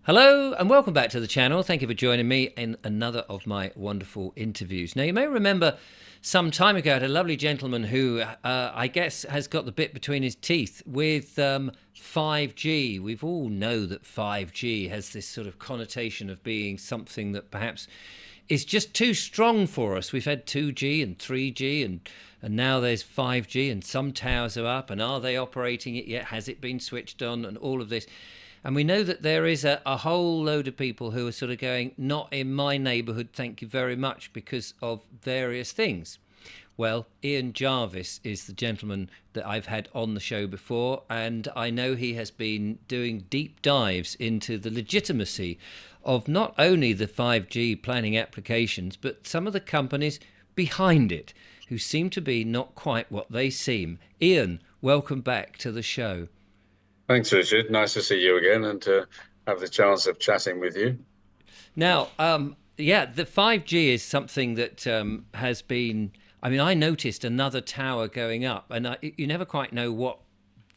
Hello and welcome back to the channel. Thank you for joining me in another of my wonderful interviews. Now, you may remember some time ago I had a lovely gentleman who I guess has got the bit between his teeth with 5G. We've all know that 5G has this sort of connotation of being something that perhaps is just too strong for us. We've had 2G and 3G and now there's 5G and some towers are up, and are they operating it yet? Has it been switched on? And all of this. And we know that there is a whole load of people who are sort of going, not in my neighbourhood, thank you very much, because of various things. Well, Ian Jarvis is the gentleman that I've had on the show before, and I know he has been doing deep dives into the legitimacy of not only the 5G planning applications, but some of the companies behind it, who seem to be not quite what they seem. Ian, welcome back to the show. Thanks, Richard. Nice to see you again and to have the chance of chatting with you. Now, yeah, the 5G is something that has been. I mean, I noticed another tower going up, and you never quite know what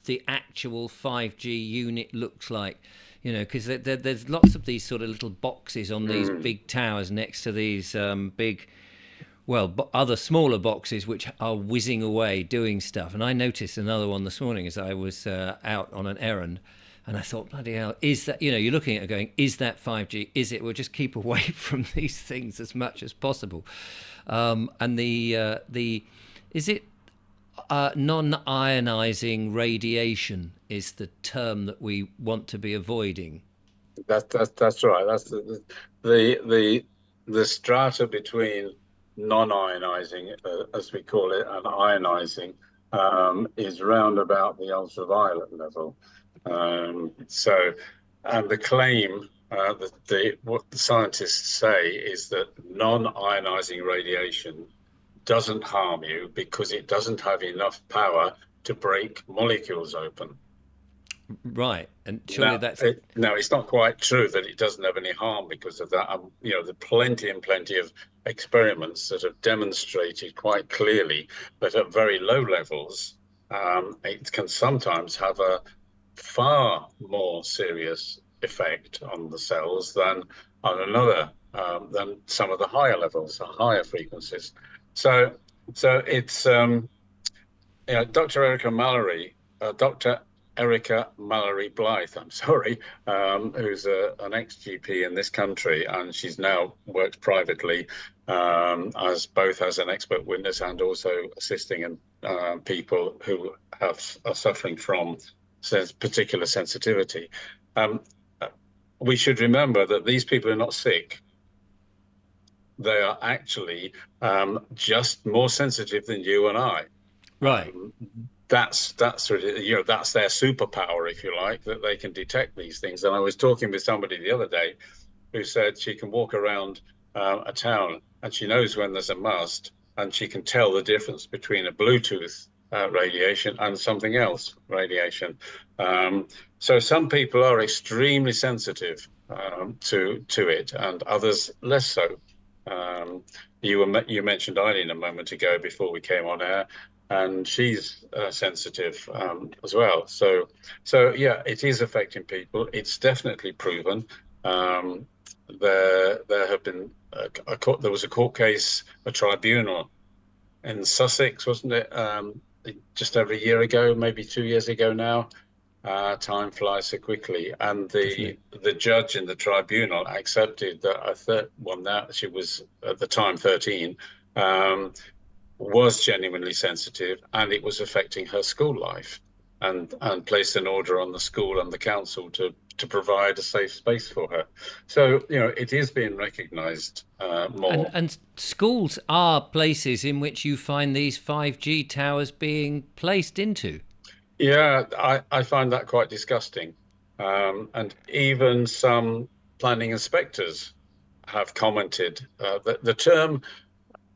the actual 5G unit looks like, because there's lots of these sort of little boxes on these Mm. big towers next to these big, well, other smaller boxes which are whizzing away doing stuff. And I noticed another one this morning as I was out on an errand. And I thought, bloody hell, is that, you're looking at it going, is that 5G? Is it? We'll just keep away from these things as much as possible. And is it non-ionizing radiation is the term that we want to be avoiding. That's right. That's the the strata between non-ionizing, as we call it, and ionizing is round about the ultraviolet level. So, and the claim that the what the scientists say is that non-ionizing radiation doesn't harm you because it doesn't have enough power to break molecules open. Right. And surely Now, that's now it's not quite true that it doesn't have any harm because of that. There are plenty and plenty of experiments that have demonstrated quite clearly that at very low levels, it can sometimes have a far more serious effect on the cells than than some of the higher levels, the higher frequencies. So, so it's Dr. Erica Mallory Blythe, I'm sorry, who's an ex-GP in this country, and she's now worked privately as both as an expert witness and also assisting in, people who are suffering from particular sensitivity. Um, we should remember that these people are not sick. They are actually just more sensitive than you and I. right. Um, that's really, that's their superpower, if you like, that they can detect these things. And I was talking with somebody the other day who said she can walk around a town and she knows when there's a must, and she can tell the difference between a Bluetooth radiation and something else radiation. So some people are extremely sensitive to it, and others less so. Um, you mentioned Eileen a moment ago before we came on air, and she's sensitive as well. So yeah, it is affecting people. It's definitely proven. Um, there have been there was a court case, a tribunal in Sussex, wasn't it? Just over a year ago, maybe 2 years ago now. Time flies so quickly, and Doesn't it? the judge in the tribunal accepted that a third one that she was at the time 13. Um, was genuinely sensitive and it was affecting her school life, and placed an order on the school and the council to provide a safe space for her. So it is being recognised And more. schools are places in which you find these 5G towers being placed into. Yeah, I find that quite disgusting, and even some planning inspectors have commented that the term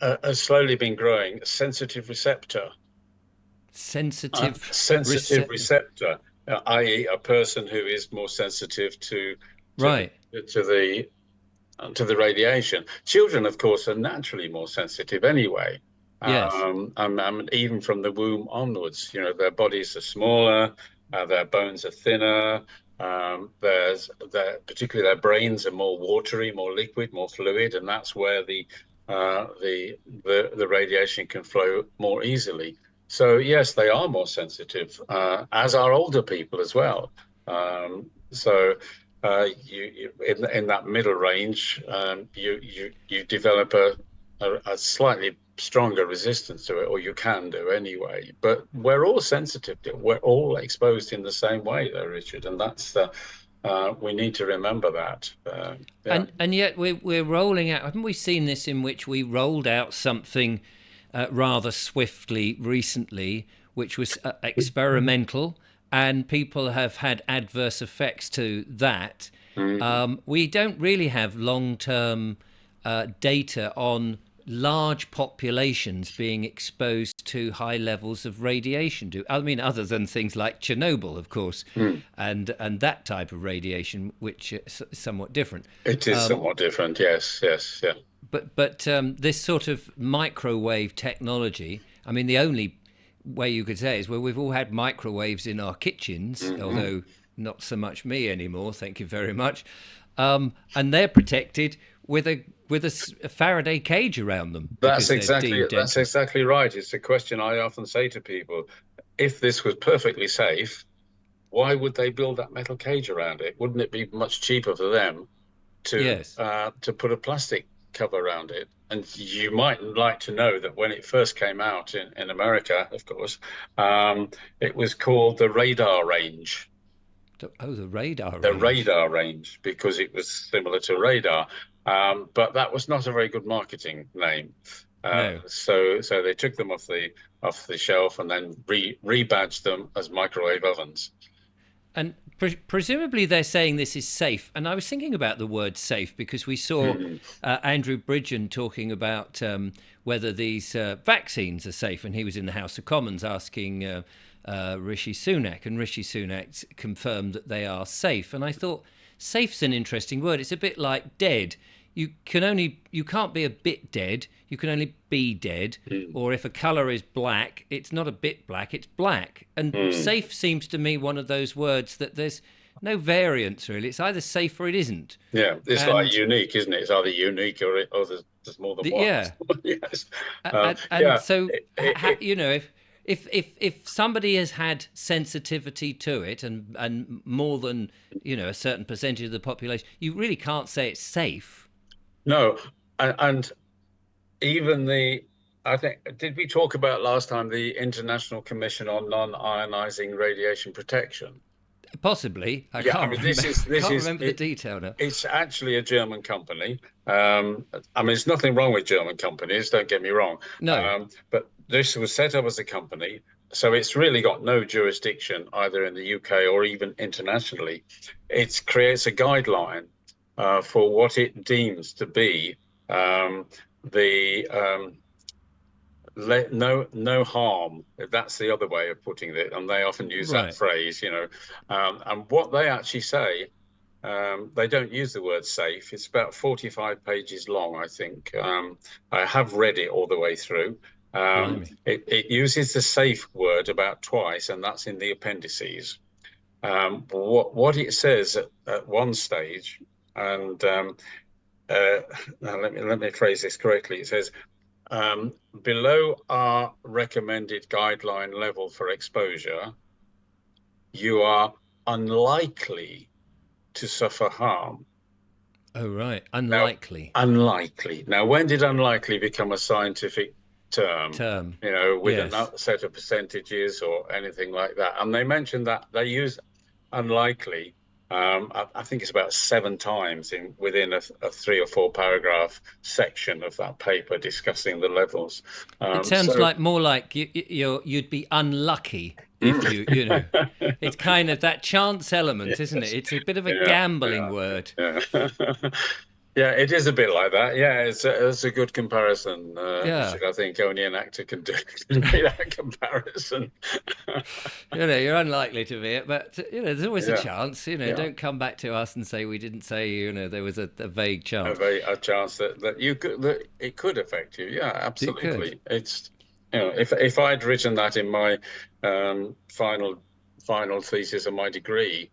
has slowly been growing, sensitive receptor. Sensitive Sensitive rece- receptor, i.e., a person who is more sensitive to Right. to the to the radiation. Children, of course, are naturally more sensitive anyway. Yes. Even from the womb onwards, their bodies are smaller, their bones are thinner, Particularly their brains are more watery, more liquid, more fluid, and that's where the radiation can flow more easily. So yes, they are more sensitive, as are older people as well. So you in that middle range, you develop a slightly stronger resistance to it, or you can do anyway. But we're all sensitive to it. We're all exposed in the same way, though, Richard, and that's we need to remember that. Yeah. And yet we're rolling out. Haven't we seen this in which we rolled out something rather swiftly recently, which was experimental, and people have had adverse effects to that. We don't really have long-term data on large populations being exposed to high levels of radiation. I mean, other than things like Chernobyl, of course, and that type of radiation, which is somewhat different. It is somewhat different, yes, yeah. But this sort of microwave technology, I mean, the only way you could say is, well, we've all had microwaves in our kitchens, although not so much me anymore, thank you very much. And they're protected with a Faraday cage around them. That's exactly right. It's a question I often say to people: if this was perfectly safe, why would they build that metal cage around it? Wouldn't it be much cheaper for them to put a plastic cover around it? And you might like to know that when it first came out in America, of course, it was called the radar range. Oh, the radar range. The radar range, because it was similar to radar. But that was not a very good marketing name. No. So they took them off the shelf and then rebadged them as microwave ovens. And presumably they're saying this is safe. And I was thinking about the word safe because we saw Andrew Bridgen talking about whether these vaccines are safe. And he was in the House of Commons asking Rishi Sunak. And Rishi Sunak confirmed that they are safe. And I thought, safe's an interesting word. It's a bit like dead. You can't be a bit dead. You can only be dead. Or if a colour is black, it's not a bit black, it's black. And safe seems to me one of those words that there's no variance really. It's either safe or it isn't. Yeah, it's like unique, isn't it? It's either unique or there's more than one. Yeah. Yes. So you know, if somebody has had sensitivity to it and more than, you know, a certain percentage of the population, you really can't say it's safe. No, and even I think, did we talk about last time the International Commission on Non-Ionizing Radiation Protection? Possibly. I can't remember the detail now. It's actually a German company. I mean, there's nothing wrong with German companies, don't get me wrong. No. But this was set up as a company, so it's really got no jurisdiction either in the UK or even internationally. It creates a guideline for what it deems to be no harm. That's the other way of putting it, and they often use that phrase, you know. And what they actually say, they don't use the word safe. It's about 45 pages long, I think. I have read it all the way through. It uses the safe word about twice, and that's in the appendices. What it says at one stage, and now let me phrase this correctly. It says, below our recommended guideline level for exposure, you are unlikely to suffer harm. Oh, right. Unlikely. Now, unlikely. Now, when did unlikely become a scientific term? You know, with a set of percentages or anything like that. And they mentioned that they use unlikely. I think it's about 7 times within a 3 or 4 paragraph section of that paper discussing the levels. It sounds more like you'd be unlucky if you know. It's kind of that chance element, isn't it? It's a bit of a gambling word. Yeah. Yeah, it is a bit like that. Yeah, it's a good comparison. I think only an actor can do that comparison. You know, you're unlikely to be it, but you know, there's always a chance. You know, don't come back to us and say we didn't say. You know, there was a vague chance. A chance that it could affect you. Yeah, absolutely. It's, you know, if I'd written that in my final final thesis of my degree.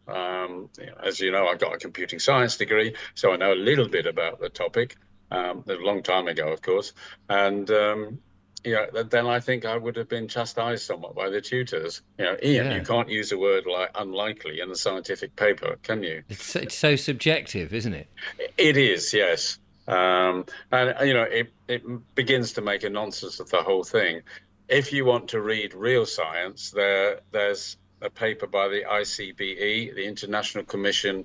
As you know, I got a computing science degree, so I know a little bit about the topic. A long time ago, of course, and then I think I would have been chastised somewhat by the tutors. Ian, you Yeah. can't use a word like unlikely in a scientific paper, can you? It's so subjective, isn't it? It is, yes. And it begins to make a nonsense of the whole thing. If you want to read real science, there's a paper by the ICBE, the International Commission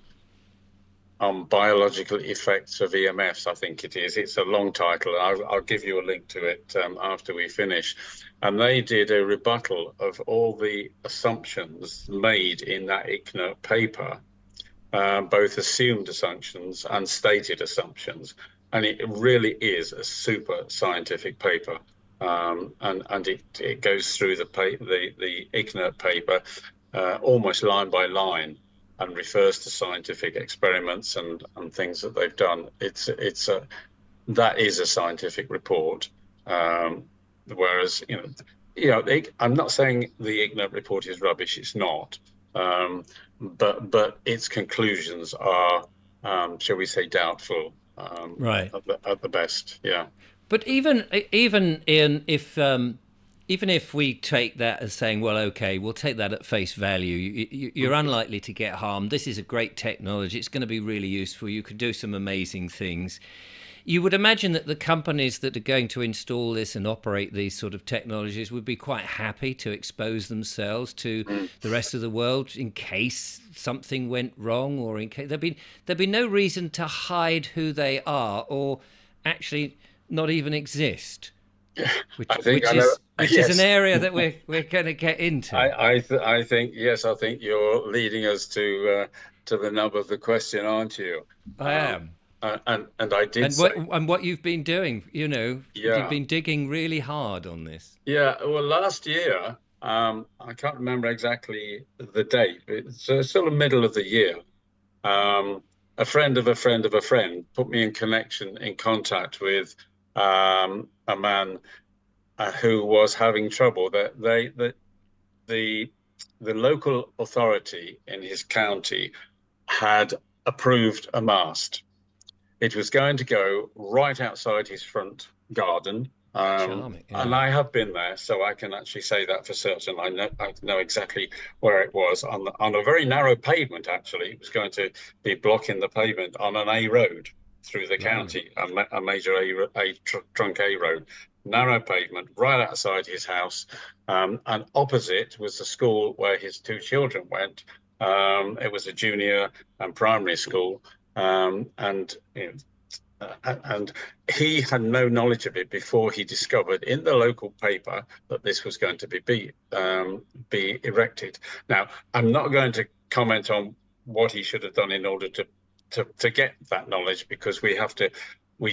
on Biological Effects of EMFs, I think it is. It's a long title. I'll give you a link to it after we finish. And they did a rebuttal of all the assumptions made in that ICNIRP paper, both assumed assumptions and stated assumptions. And it really is a super scientific paper. And it goes through the ICNIRP paper almost line by line and refers to scientific experiments and things that they've done. That is a scientific report. Whereas I'm not saying the ICNIRP report is rubbish. It's not. But its conclusions are, shall we say, doubtful Right. at the best. Yeah. But even if we take that as saying, well, okay, we'll take that at face value. You're unlikely to get harmed. This is a great technology. It's going to be really useful. You could do some amazing things. You would imagine that the companies that are going to install this and operate these sort of technologies would be quite happy to expose themselves to the rest of the world in case something went wrong, or in case there'd be no reason to hide who they are or actually not even exist. Which is an area that we're going to get into. I think yes. I think you're leading us to the nub of the question, aren't you? I am. And I did say, and what you've been doing, yeah, you've been digging really hard on this. Yeah. Well, last year, I can't remember exactly the date, but it's sort of middle of the year. A friend of a friend of a friend put me in contact with a man who was having trouble. That the local authority in his county had approved a mast. It was going to go right outside his front garden. Charming, yeah. And I have been there, so I can actually say that for certain. I know exactly where it was on a very narrow pavement. Actually, it was going to be blocking the pavement on an A road through the county, a major trunk A road, narrow pavement right outside his house, and opposite was the school where his two children went. It was a junior and primary school. And he had no knowledge of it before he discovered in the local paper that this was going to be erected. Now, I'm not going to comment on what he should have done in order to get that knowledge, because we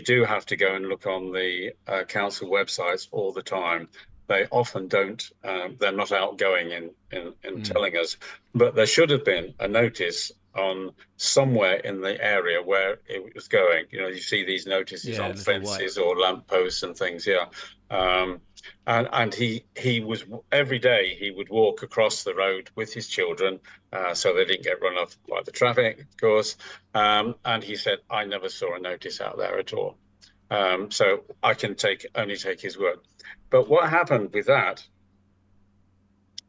do have to go and look on the council websites all the time. They often don't. They're not outgoing in telling us, but there should have been a notice on somewhere in the area where it was going. You see these notices on fences or lampposts and things. Yeah. And he was, every day he would walk across the road with his children, so they didn't get run off by the traffic, of course. And he said, I never saw a notice out there at all. So I can only take his word. But what happened with that,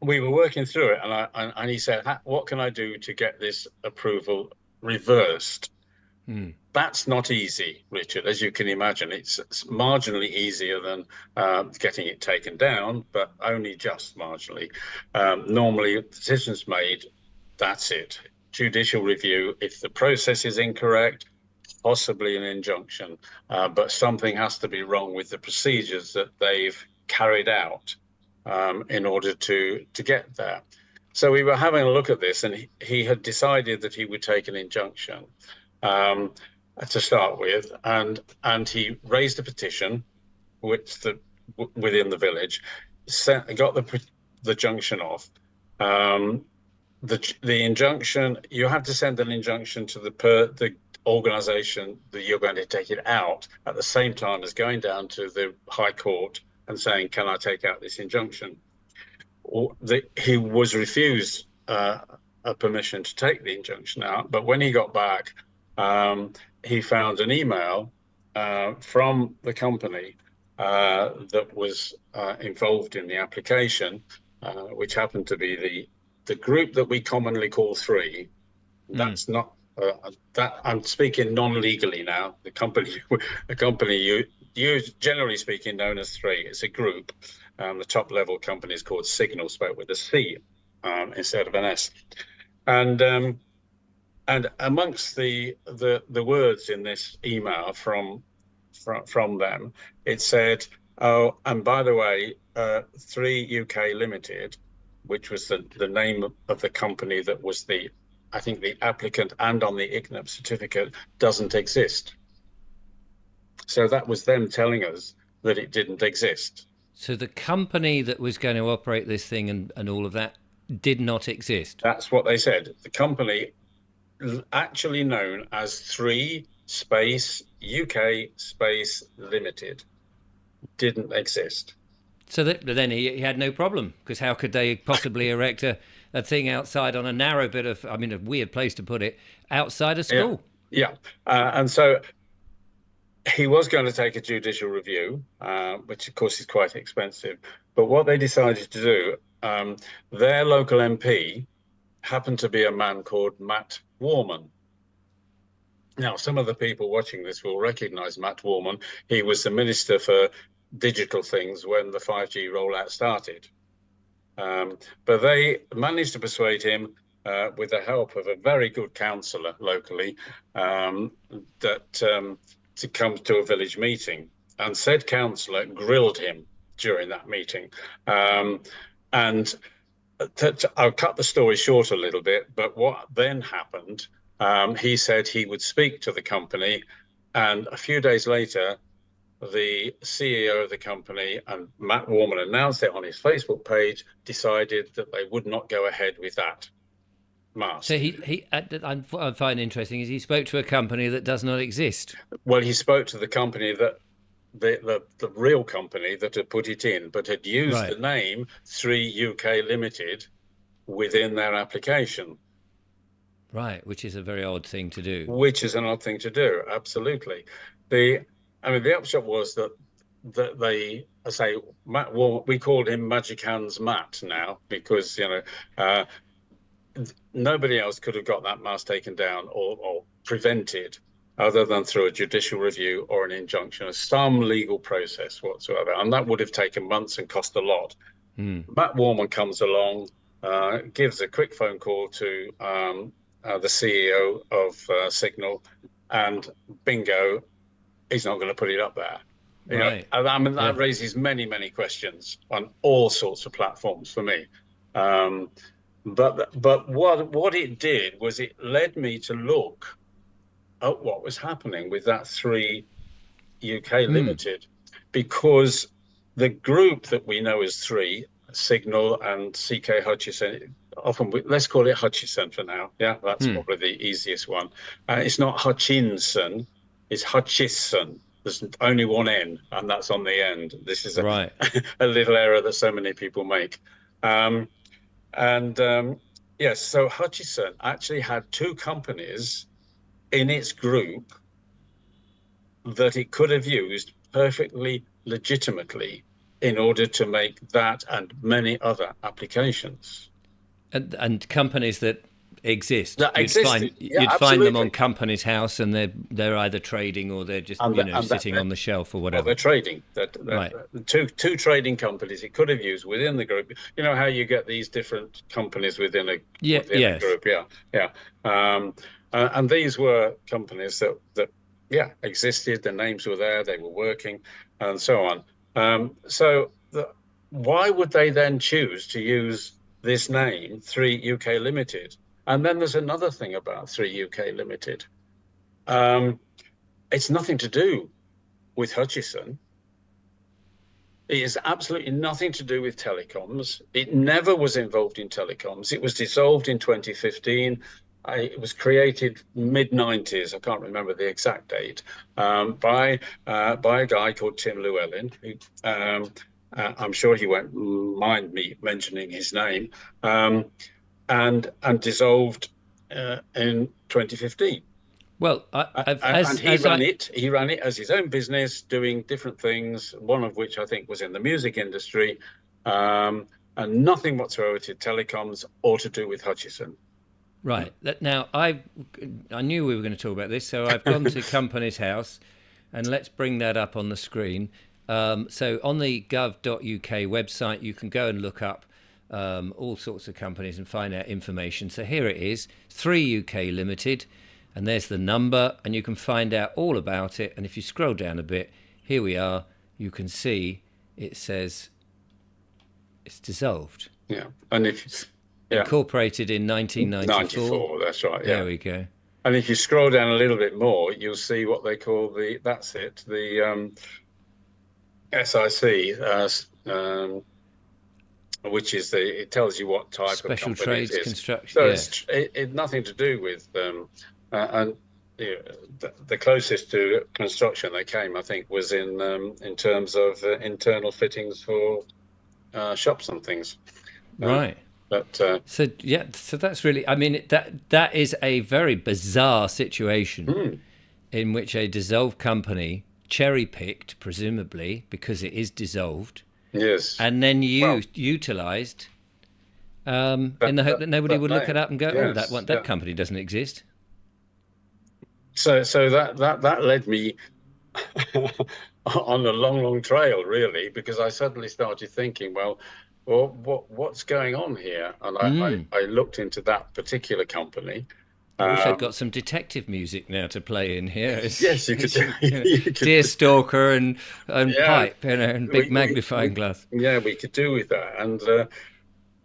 we were working through it, and he said, what can I do to get this approval reversed? That's not easy, Richard, as you can imagine. It's marginally easier than getting it taken down, but only just marginally. Normally, decisions made, that's it. Judicial review. If the process is incorrect, possibly an injunction, but something has to be wrong with the procedures that they've carried out in order to get there. So we were having a look at this, and he had decided that he would take an injunction to start with, and he raised a petition within the village, got the junction off. The injunction, you have to send an injunction to the organisation that you're going to take it out at the same time as going down to the High Court and saying, can I take out this injunction? He was refused a permission to take the injunction out. But when he got back, he found an email from the company that was involved in the application, which happened to be the group that we commonly call Three. That's not that I'm speaking non-legally now. The company you generally speaking known as Three. It's a group. The top level company is called Signal, spelled with a C instead of an S. And amongst the words in this email from them, it said, "Oh, and by the way, Three UK Limited," which was the name of the company that was I think the applicant and on the ICNIP certificate, doesn't exist. So that was them telling us that it didn't exist. So the company that was going to operate this thing and all of that did not exist. That's what they said. The company, actually known as Three Space UK Space Limited, didn't exist. So then he had no problem, because how could they possibly erect a thing outside on a narrow bit of, I mean, a weird place to put it, outside a school? Yeah. And so he was going to take a judicial review, which of course is quite expensive. But what they decided to do, their local MP happened to be a man called Matt Warman. Now, some of the people watching this will recognize Matt Warman. He was the Minister for Digital Things when the 5G rollout started. But they managed to persuade him, with the help of a very good councillor locally, to come to a village meeting. And said councillor grilled him during that meeting. And I'll cut the story short a little bit, but what then happened, he said he would speak to the company, and a few days later, the CEO of the company, and Matt Warman announced it on his Facebook page, decided that they would not go ahead with that mask. So I find interesting is he spoke to a company that does not exist. Well, he spoke to the company that the real company that had put it in, but had used the name Three UK Limited within their application. Right, which is a very odd thing to do. Which is an odd thing to do, absolutely. The upshot was that they, I say, Matt Warman, we called him Magic Hands Matt now, because nobody else could have got that mask taken down or prevented, other than through a judicial review or an injunction, or some legal process whatsoever. And that would have taken months and cost a lot. Matt Warman comes along, gives a quick phone call to the CEO of Signal, and bingo, he's not going to put it up there. Right. That raises many, many questions on all sorts of platforms for me. But what it did was it led me to look at what was happening with that Three UK Limited, because the group that we know as Three, Signal and CK Hutchison, often let's call it Hutchison for now. Yeah, that's probably the easiest one. It's not Hutchinson, it's Hutchison. There's only one N, and that's on the end. This is a little error that so many people make. Yes, so Hutchison actually had two companies in its group that it could have used perfectly legitimately in order to make that and many other applications. And companies that exist. You'd find them on Companies House, and they're either trading or they're just sitting on the shelf or whatever. Well, they're trading. Right. Two trading companies it could have used within the group. You know how you get these different companies within a group. And these were companies that existed. Their names were there. They were working, and so on. Why would they then choose to use this name, Three UK Limited? And then there's another thing about Three UK Limited. It's nothing to do with Hutchison. It is absolutely nothing to do with telecoms. It never was involved in telecoms. It was dissolved in 2015. It was created mid-90s. I can't remember the exact date, by a guy called Tim Llewellyn. Who, I'm sure he won't mind me mentioning his name. and dissolved in 2015. Well, And he ran it as his own business, doing different things. One of which I think was in the music industry, and nothing whatsoever to telecoms or to do with Hutchison. right. Now, I knew we were going to talk about this, so I've gone to Companies House, and let's bring that up on the screen. So on the gov.uk website, you can go and look up all sorts of companies and find out information. So here it is, 3 UK Limited, and there's the number, and you can find out all about it. And if you scroll down a bit, here we are. You can see it says it's dissolved. Yeah, and if incorporated in 1994. 94, that's right. Yeah. There we go. And if you scroll down a little bit more, you'll see what they call the SIC, which is it tells you what type Special of company trades it is. construction. So it's nothing to do with and the closest to construction they came, I think, was in terms of internal fittings for shops and things. Right. But so that's really. I mean, that is a very bizarre situation in which a dissolved company cherry-picked, presumably because it is dissolved. Yes. And then utilised in the hope that nobody would look it up and go, yes, that company doesn't exist. So that led me on a long trail, really, because I suddenly started thinking, well, what's going on here? And I looked into that particular company. I wish I'd got some detective music now to play in here. Yes, you could. Deer Stalker and pipe, and big magnifying glass. Yeah, we could do with that. And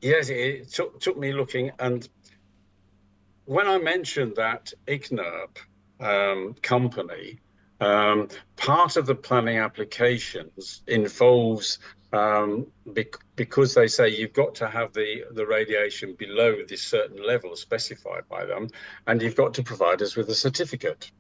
yes, it took me looking. And when I mentioned that ICNIRP company, part of the planning applications involves because they say you've got to have the radiation below this certain level specified by them, and you've got to provide us with a certificate.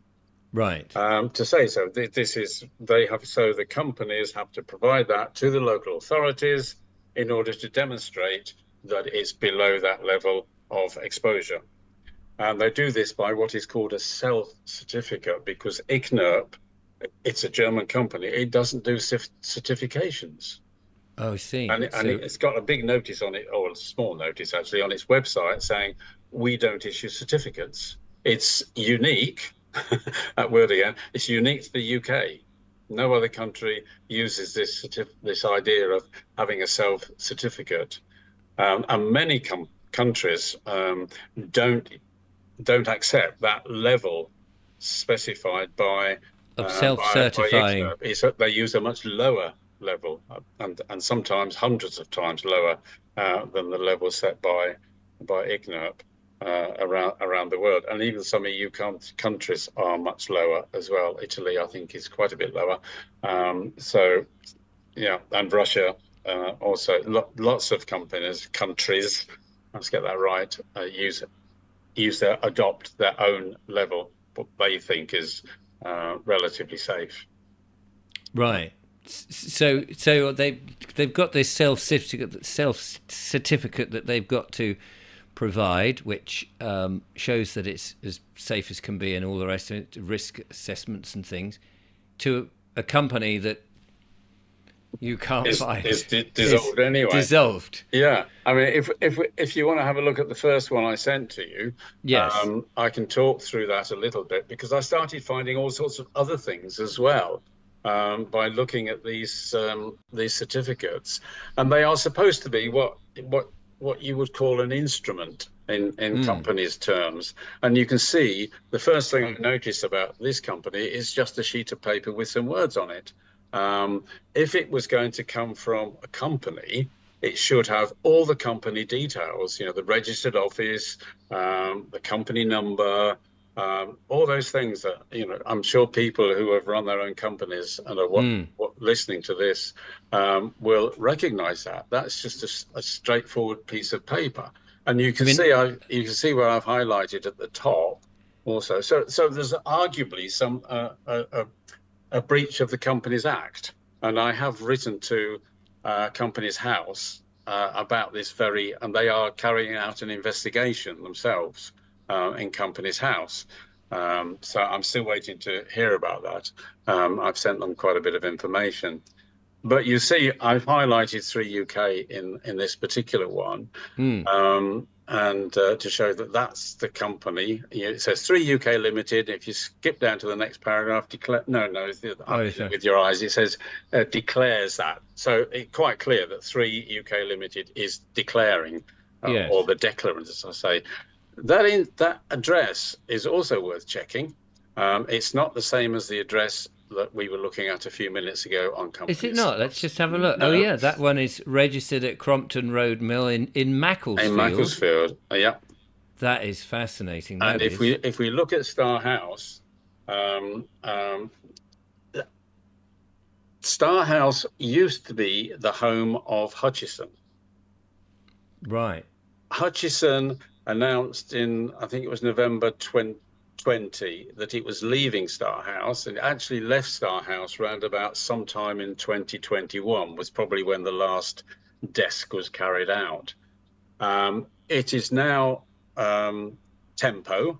Right. To say so. So the companies have to provide that to the local authorities in order to demonstrate that it's below that level of exposure. And they do this by what is called a self-certificate, because ICNIRP, it's a German company, it doesn't do certifications. Oh, I see. And it's got a big notice on it, or a small notice actually, on its website saying, we don't issue certificates. It's unique, that word again, it's unique to the UK. No other country uses this idea of having a self-certificate. And many countries don't accept that level specified by of self-certifying. They use a much lower level, and sometimes hundreds of times lower than the level set by ICNIRP around the world. And even some EU countries are much lower as well. Italy, I think, is quite a bit lower. So, yeah, and Russia also. Lots of countries, let's get that right, adopt their own level, what they think is relatively safe. Right. So they've got this self certificate that they've got to provide, which shows that it's as safe as can be, and all the rest of it, risk assessments and things, to a company that you can't find. It's dissolved anyway. Dissolved. Yeah, I mean, if you want to have a look at the first one I sent to you, yes, I can talk through that a little bit, because I started finding all sorts of other things as well by looking at these certificates, and they are supposed to be what you would call an instrument in companies' terms. And you can see the first thing I noticed about this company is just a sheet of paper with some words on it. If it was going to come from a company, it should have all the company details, the registered office, the company number, all those things that, I'm sure people who have run their own companies and are listening to this will recognize that. That's just a straightforward piece of paper. And you can see where I've highlighted at the top also. So there's arguably some a breach of the Companies Act, and I have written to Companies House about this and they are carrying out an investigation themselves in Companies House. So I'm still waiting to hear about that. I've sent them quite a bit of information. But you see, I've highlighted 3UK in this particular one, and to show that that's the company. It says 3UK Limited. If you skip down to the next paragraph, with your eyes, it says declares that. So it's quite clear that 3UK Limited is declaring, or the declarant, as I say. That address is also worth checking. It's not the same as the address that we were looking at a few minutes ago on Companies. Is it not? Let's just have a look. No. Oh yeah, that one is registered at Crompton Road Mill in Macclesfield. In Macclesfield, yeah. That is fascinating. And if we look at Star House, Star House used to be the home of Hutchison. Right. Hutchison announced in, I think it was November 2020, that it was leaving Star House, and it actually left Star House round about sometime in 2021 was probably when the last desk was carried out. It is now Tempo.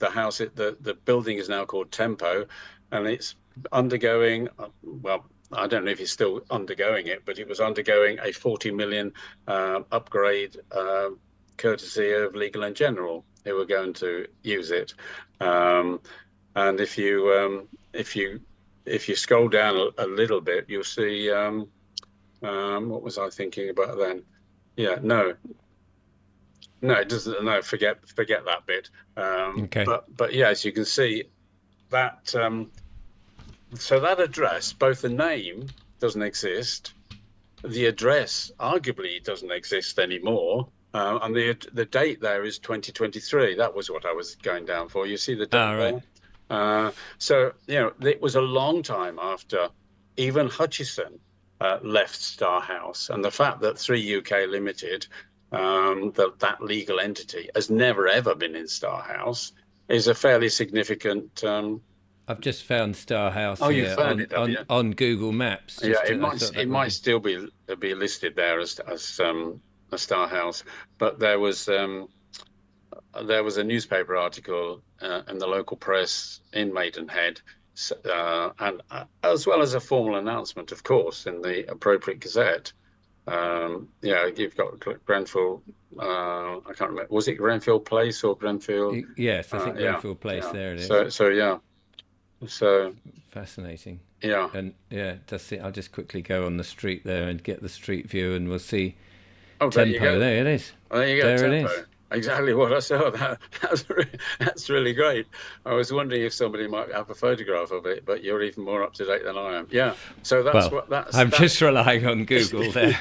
The building is now called Tempo, and it's undergoing, well, I don't know if it's still undergoing it, but it was undergoing a 40 million upgrade courtesy of Legal and General, who were going to use it. And if you scroll down a little bit, you'll see what was I thinking about then? Yeah, no, it doesn't. No, forget that bit. Okay. But yeah, as you can see, that so that address, both the name doesn't exist, the address arguably doesn't exist anymore. And the date there is 2023. That was what I was going down for. You see the date there? So, it was a long time after even Hutchison left Star House. And the fact that 3UK Limited, that legal entity, has never, ever been in Star House is a fairly significant... I've just found Star House you found it, on Google Maps. It might still be listed there as a Star House, but there was a newspaper article in the local press in Maidenhead, and as well as a formal announcement, of course, in the appropriate gazette. You've got Grenfell. I can't remember. Was it Grenfell Place or Grenfell? Yes, I think Grenfell Place. Yeah. There it is. So fascinating. Yeah. And that's it. I'll just quickly go on the street there and get the street view, and we'll see. Oh, Tempo. There it is. There you go. There Tempo. it is. Exactly what I saw. That's really great. I was wondering if somebody might have a photograph of it, but you're even more up to date than I am. Yeah. So I'm just relying on Google there.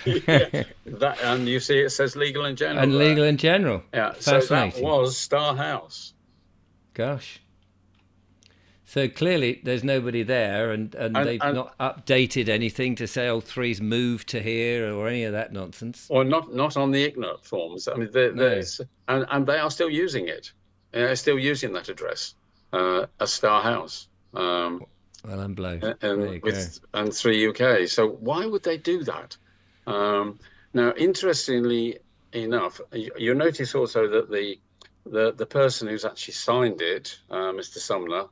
And you see, it says Legal and General. And Legal and General. Yeah. So that was Star House. Gosh. So clearly there's nobody there, and they've not updated anything to say, 3's moved to here or any of that nonsense. Or not on the IGNOT forms. I mean, and they are still using it. They're still using that address, as Star House. Well, I'm blown. And 3UK. So why would they do that? Now, interestingly enough, you'll notice also that the person who's actually signed it, Mr. Sumner,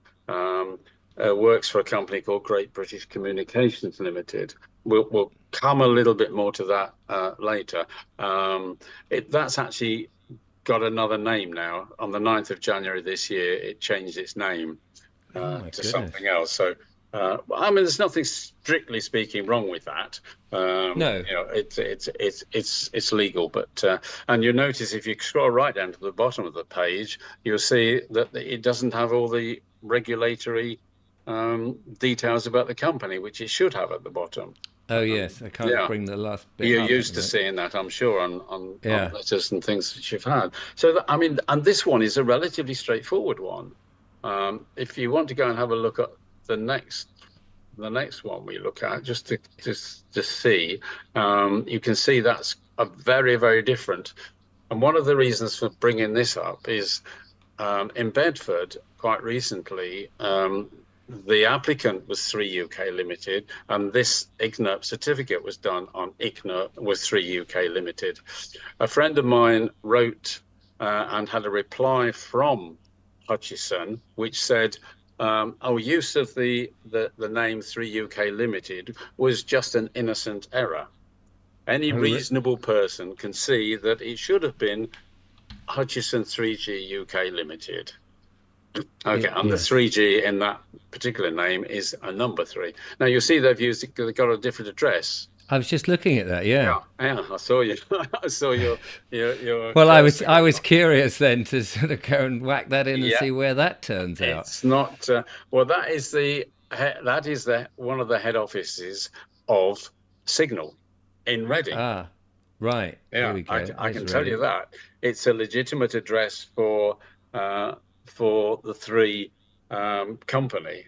works for a company called Great British Communications Limited. We'll come a little bit more to that later. That's actually got another name now. On the 9th of January this year, it changed its name to something else. So, I mean, there's nothing strictly speaking wrong with that. No, it's legal, but and you'll notice if you scroll right down to the bottom of the page, you'll see that it doesn't have all the regulatory details about the company, which it should have at the bottom. Oh yes, I can't bring the last bit. You're used to seeing that, I'm sure, on letters and things that you've had. So I mean, and this one is a relatively straightforward one. If you want to go and have a look at the next one we look at, just to see, you can see that's a very, very different. And one of the reasons for bringing this up is in Bedford, quite recently, the applicant was 3 UK Limited, and this ICNIRP certificate was done on ICNIRP was 3 UK Limited. A friend of mine wrote and had a reply from Hutchison, which said, "Our use of the name 3 UK Limited was just an innocent error. Any reasonable person can see that it should have been Hutchison 3G UK Limited." Okay, and the 3G in that particular name is a number 3. Now you'll see they've got a different address. I was just looking at that. Yeah. I saw you. I saw your. Well, I was curious then to sort of go and whack that in and see where that turns out. It's not. Well, that is one of the head offices of Signal in Reading. Ah, right. Yeah, I can tell you that it's a legitimate address for the 3 company,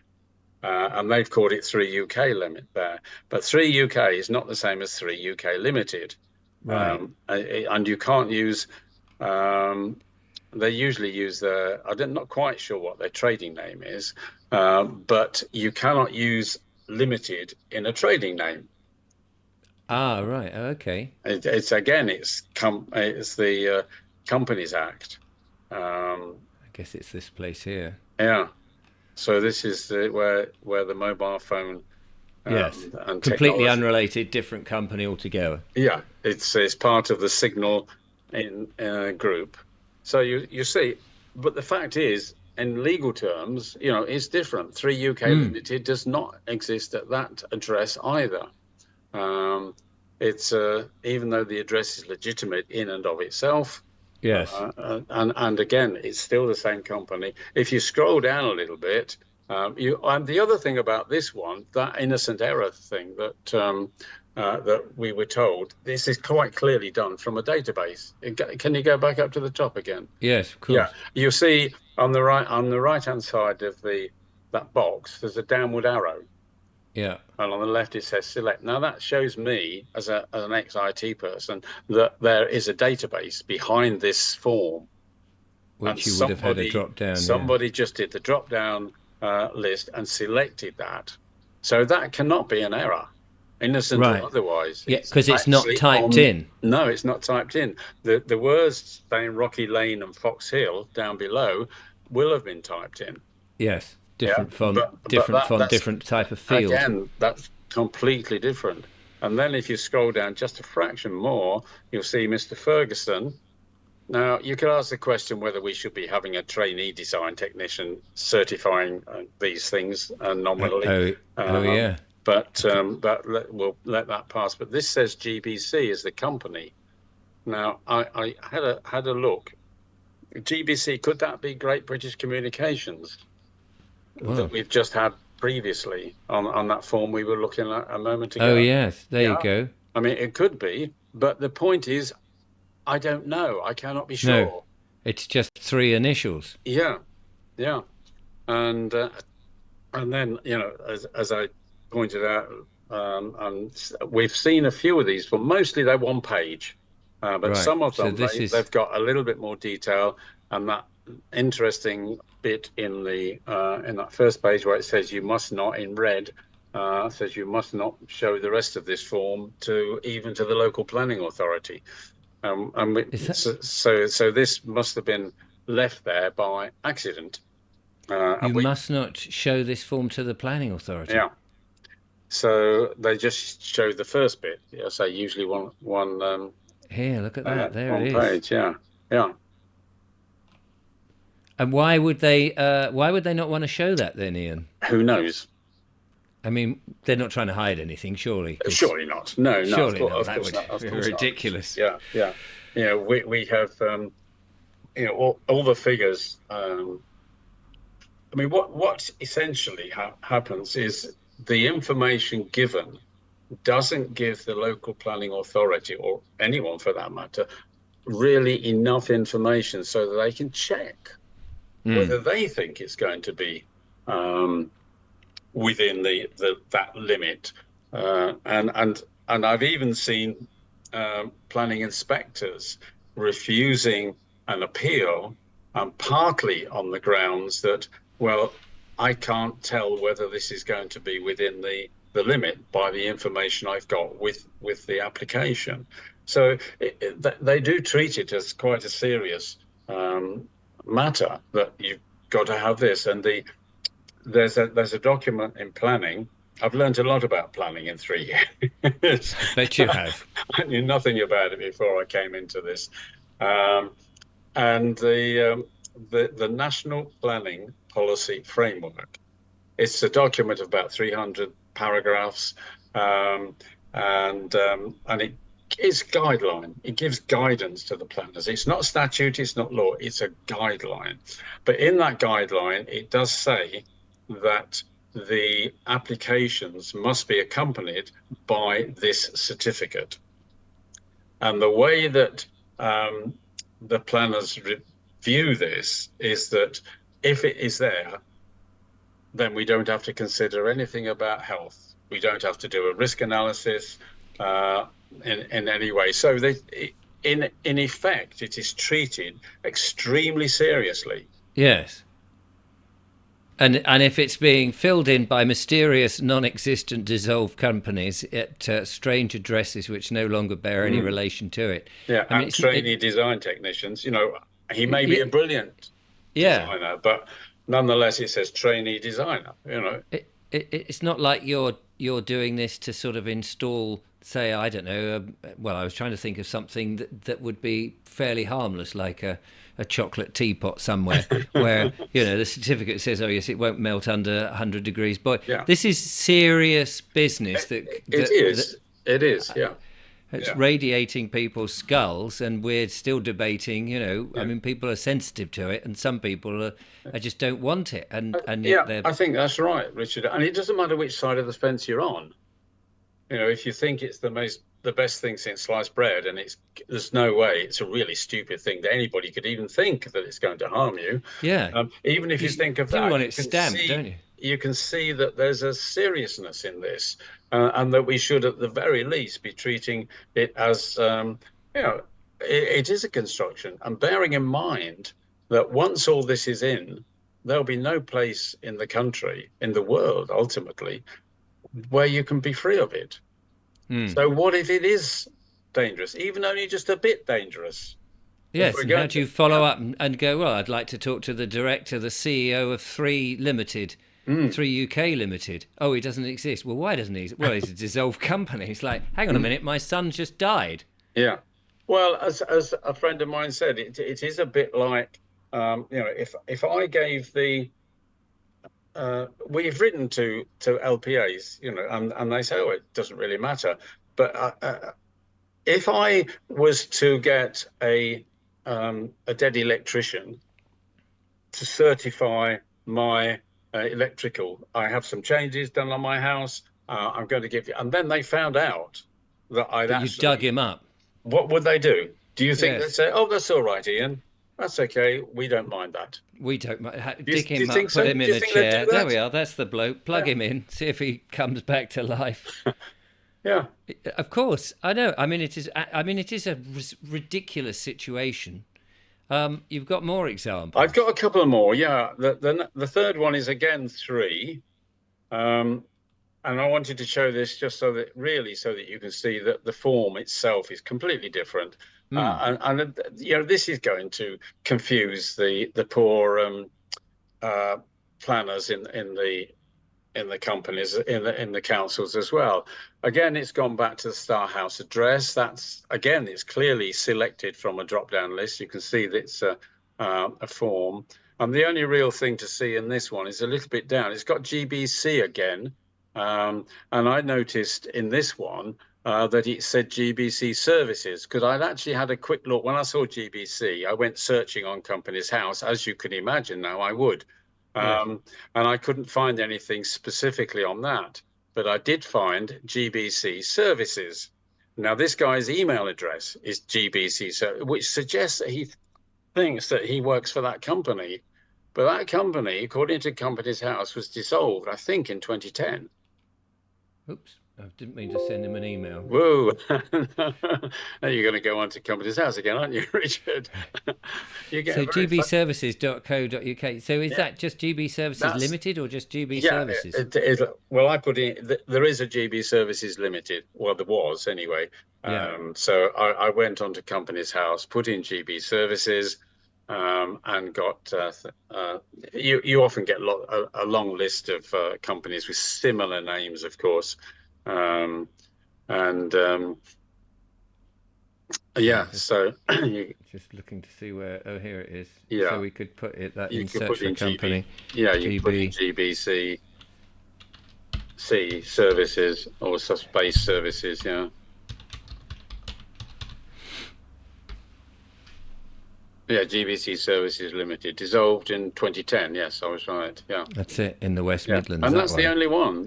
and they've called it 3 UK limit there. But 3 UK is not the same as 3 UK Limited, right? And you can't use. They usually use I'm not quite sure what their trading name is, but you cannot use Limited in a trading name. Ah, right. Okay. It's the Companies Act. I guess it's this place here. Yeah. So this is where the mobile phone. Yes. And completely unrelated, different company altogether. Yeah, it's part of the Signal group. So you see, but the fact is, in legal terms, it's different. 3 UK Limited does not exist at that address either. It's even though the address is legitimate in and of itself. Yes. And again, it's still the same company. If you scroll down a little bit, and the other thing about this one, that innocent error thing that we were told, this is quite clearly done from a database. Can you go back up to the top again? Yes, of course. Yeah, you see on the right hand side of that box, there's a downward arrow. Yeah. And on the left it says select. Now that shows me as an ex-IT person that there is a database behind this form. Which you would have had a drop down. Somebody just did the drop down list and selected that. So that cannot be an error, innocent or otherwise. Yeah, because it's not typed in. No, it's not typed in. The words saying Rocky Lane and Fox Hill down below will have been typed in. Yes. Different font, different type of field. Again, that's completely different. And then if you scroll down just a fraction more, you'll see Mr. Ferguson. Now, you could ask the question whether we should be having a trainee design technician certifying these things nominally. Yeah. But we'll let that pass. But this says GBC is the company. Now, I had a look. GBC, could that be Great British Communications? That we've just had previously on that form we were looking at a moment ago. Oh, yes. There you go. I mean, it could be. But the point is, I don't know. I cannot be sure. No, it's just 3 initials. Yeah. And then, as I pointed out, and we've seen a few of these, but mostly they're one page. But some of them, they've got a little bit more detail, and that interesting bit in that first page where it says you must not, in red, says you must not show the rest of this form to the local planning authority. So this must have been left there by accident. You must not show this form to the planning authority. Yeah. So they just show the first bit. Yeah. So usually one. Here, look at that. There it is. Page. Yeah. And why would they not want to show that then, Ian? Who knows? I mean, they're not trying to hide anything, surely. Surely not. No. Surely not. That would be ridiculous. Not. Yeah. We have all the figures. I mean, what essentially happens is the information given doesn't give the local planning authority, or anyone for that matter, really enough information so that they can check whether they think it's going to be within that limit. And I've even seen planning inspectors refusing an appeal, partly on the grounds that, well, I can't tell whether this is going to be within the limit by the information I've got with the application. So they do treat it as quite a serious matter, that you've got to have this. And there's a document in planning. I've learned a lot about planning in 3 years. I bet you have. I knew nothing about it before I came into this. And the National Planning Policy Framework. It's a document of about 300 paragraphs, and it is guideline. It gives guidance to the planners. It's not statute, it's not law, it's a guideline. But in that guideline, it does say that the applications must be accompanied by this certificate. And the way that the planners view this is that if it is there, then we don't have to consider anything about health. We don't have to do a risk analysis in any way. So in effect, it is treated extremely seriously. Yes. And if it's being filled in by mysterious, non-existent, dissolved companies at strange addresses which no longer bear any relation to it. Yeah, I mean, trainee design technicians, he may be a brilliant designer, but nonetheless, it says trainee designer. It's not like you're doing this to sort of install, say, I don't know. Well, I was trying to think of something that would be fairly harmless, like a chocolate teapot somewhere, where the certificate says, oh yes, it won't melt under 100 degrees. But this is serious business. It is. Yeah. It's radiating people's skulls, and we're still debating. I mean, people are sensitive to it, and some people I just don't want it. And yet I think that's right, Richard. And it doesn't matter which side of the fence you're on. If you think it's the best thing since sliced bread, and there's no way, it's a really stupid thing that anybody could even think that it's going to harm you. Yeah. Even if you think of that, you want it stamped, don't you? You can see that there's a seriousness in this, and that we should, at the very least, be treating it as, it is a construction. And bearing in mind that once all this is in, there'll be no place in the country, in the world, ultimately, where you can be free of it. So what if it is dangerous, even only just a bit dangerous? Yes, and how do you follow up and go, well, I'd like to talk to the director, the CEO of 3 Limited, 3 UK Limited. Oh, he doesn't exist. Well, why doesn't he? Well, he's a dissolved company. It's like, hang on a minute, my son just died. Yeah. Well, as a friend of mine said, it is a bit like, if I gave we've written to LPAs, and they say, oh, it doesn't really matter. But if I was to get a dead electrician to certify my electrical, I have some changes done on my house, I'm going to give you, and then they found out that you dug him up. What would they do? Do you think they'd say, oh, that's all right, Ian, that's okay, we don't mind that? We don't mind. Dig him up, put him in a chair. There we are. That's the bloke. Plug him in. See if he comes back to life. Yeah. Of course, I know. I mean, it is a ridiculous situation. You've got more examples. I've got a couple more. Yeah. The third one is again 3, and I wanted to show this just so that you can see that the form itself is completely different. And this is going to confuse the poor planners in the companies, in the councils as well. Again, it's gone back to the Star House address. It's clearly selected from a drop-down list. You can see that it's a form. And the only real thing to see in this one is a little bit down. It's got GBC again. And I noticed in this one that it said GBC services, because I'd actually had a quick look. When I saw GBC, I went searching on Companies House, as you can imagine now I would. And I couldn't find anything specifically on that. But I did find GBC services. Now, this guy's email address is GBC, which suggests that he thinks that he works for that company. But that company, according to Companies House, was dissolved, I think, in 2010. Oops. I didn't mean to send him an email. Whoa. Now you're going to go on to Company's House again, aren't you, Richard? You So get very fun. gbservices.co.uk. So is Yeah, that just GB Services that's Limited or just GB yeah. Services? Well, I put in there is a GB Services Limited. Well, there was anyway. Yeah. So I went on to Company's House, put in GB Services, and got you often get a long list of companies with similar names, of course. Um, and I'm Yeah, just so you just looking to see where. Oh, here it is. So yeah, we could put it that you in could search put for in GB. company. Yeah, you could put in GB. GBC services or space services. Yeah, yeah, GBC Services Limited dissolved in 2010. Yes, I was right. Yeah, That's it in the West yeah, Midlands. and That that's the one. only one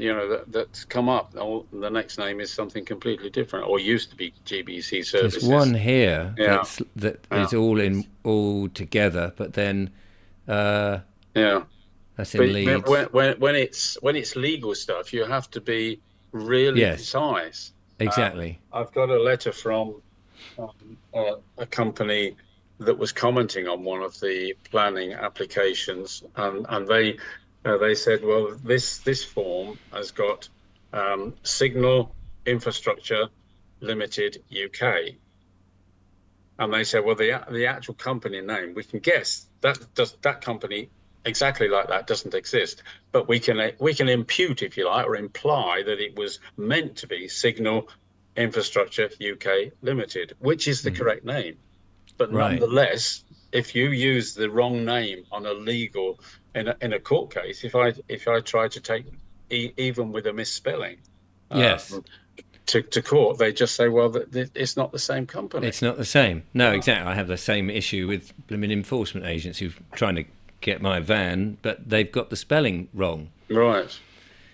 that's come up. The next name is something completely different, or used to be GBC There's one Services. here Yeah, that yeah, is all together, but then uh, yeah. that's in But Leeds. when it's legal stuff, you have to be really Yes, precise. exactly. I've got a letter from a company that was commenting on one of the planning applications, and they said, well, this form has got Signal Infrastructure Limited UK, and they said, well, the actual company name, we can guess that company exactly like that doesn't exist, but we can impute, if you like, or imply that it was meant to be Signal Infrastructure UK Limited, which is the correct name. But Right. nonetheless, if you use the wrong name on a legal in a court case, if I try to take even with a misspelling Yes. um, to court, they just say, well, it's not the same company. It's not the same. No, Oh, exactly. I have the same issue with blooming enforcement agents who are trying to get my van, but they've got the spelling wrong, right.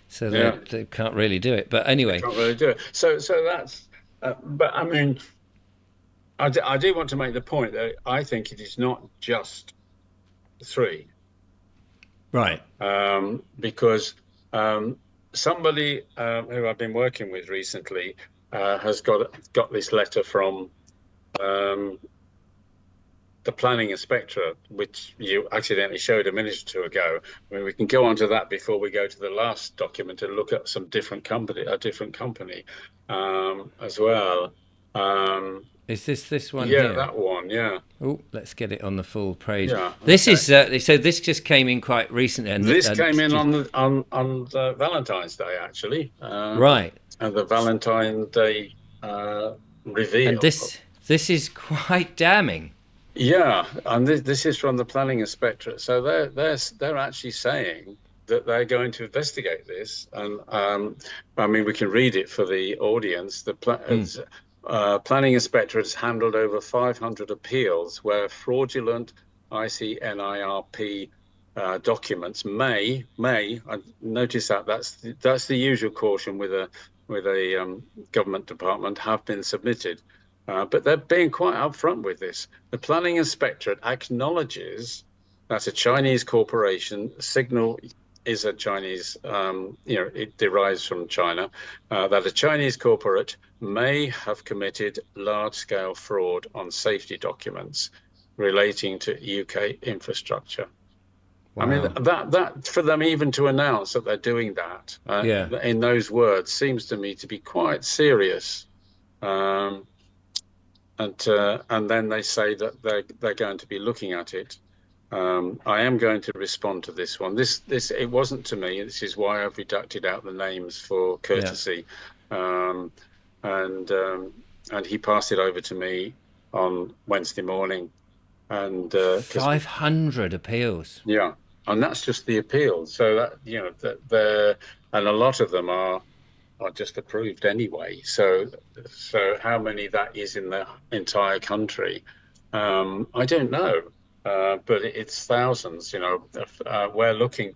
so Yeah, they can't really do it. But they anyway, can't really do it. So that's. But I mean, I do want to make the point that I think it is not just three, right. because somebody who I've been working with recently has got this letter from um, the planning inspectorate, which you accidentally showed a minute or two ago. I mean, we can go on to that before we go to the last document and look at some a different company as well. Um, Is this one yeah, here? that one. Yeah, Oh, let's get it on the full page. yeah. This Okay. is so. This just came in quite recently, This came in just, on Valentine's Day, actually, right. and the Valentine's Day And reveal. this is quite damning. Yeah, and this is from the planning inspectorate. So they're actually saying that they're going to investigate this, and I mean we can read it for the audience. Mm. Planning inspectorate has handled over 500 appeals where fraudulent ICNIRP documents may I notice that's the usual caution with a government department have been submitted. But they're being quite upfront with this. The planning inspectorate acknowledges that a Chinese corporation, Signal is a Chinese, it derives from China, that a Chinese corporate may have committed large-scale fraud on safety documents relating to UK infrastructure. I mean, Wow. that for them even to announce that they're doing that Yeah. in those words seems to me to be quite serious. Um, and then they say that they're going to be looking at it. I am going to respond to this one. This it wasn't to me. This is why I've redacted out the names for Yeah. courtesy, um, and and he passed it over to me on Wednesday morning, and because 500 appeals. yeah, and that's just the appeal. So that that they're and a lot of them are just approved anyway. So how many that is in the entire country, I don't know, but it's thousands. We're looking.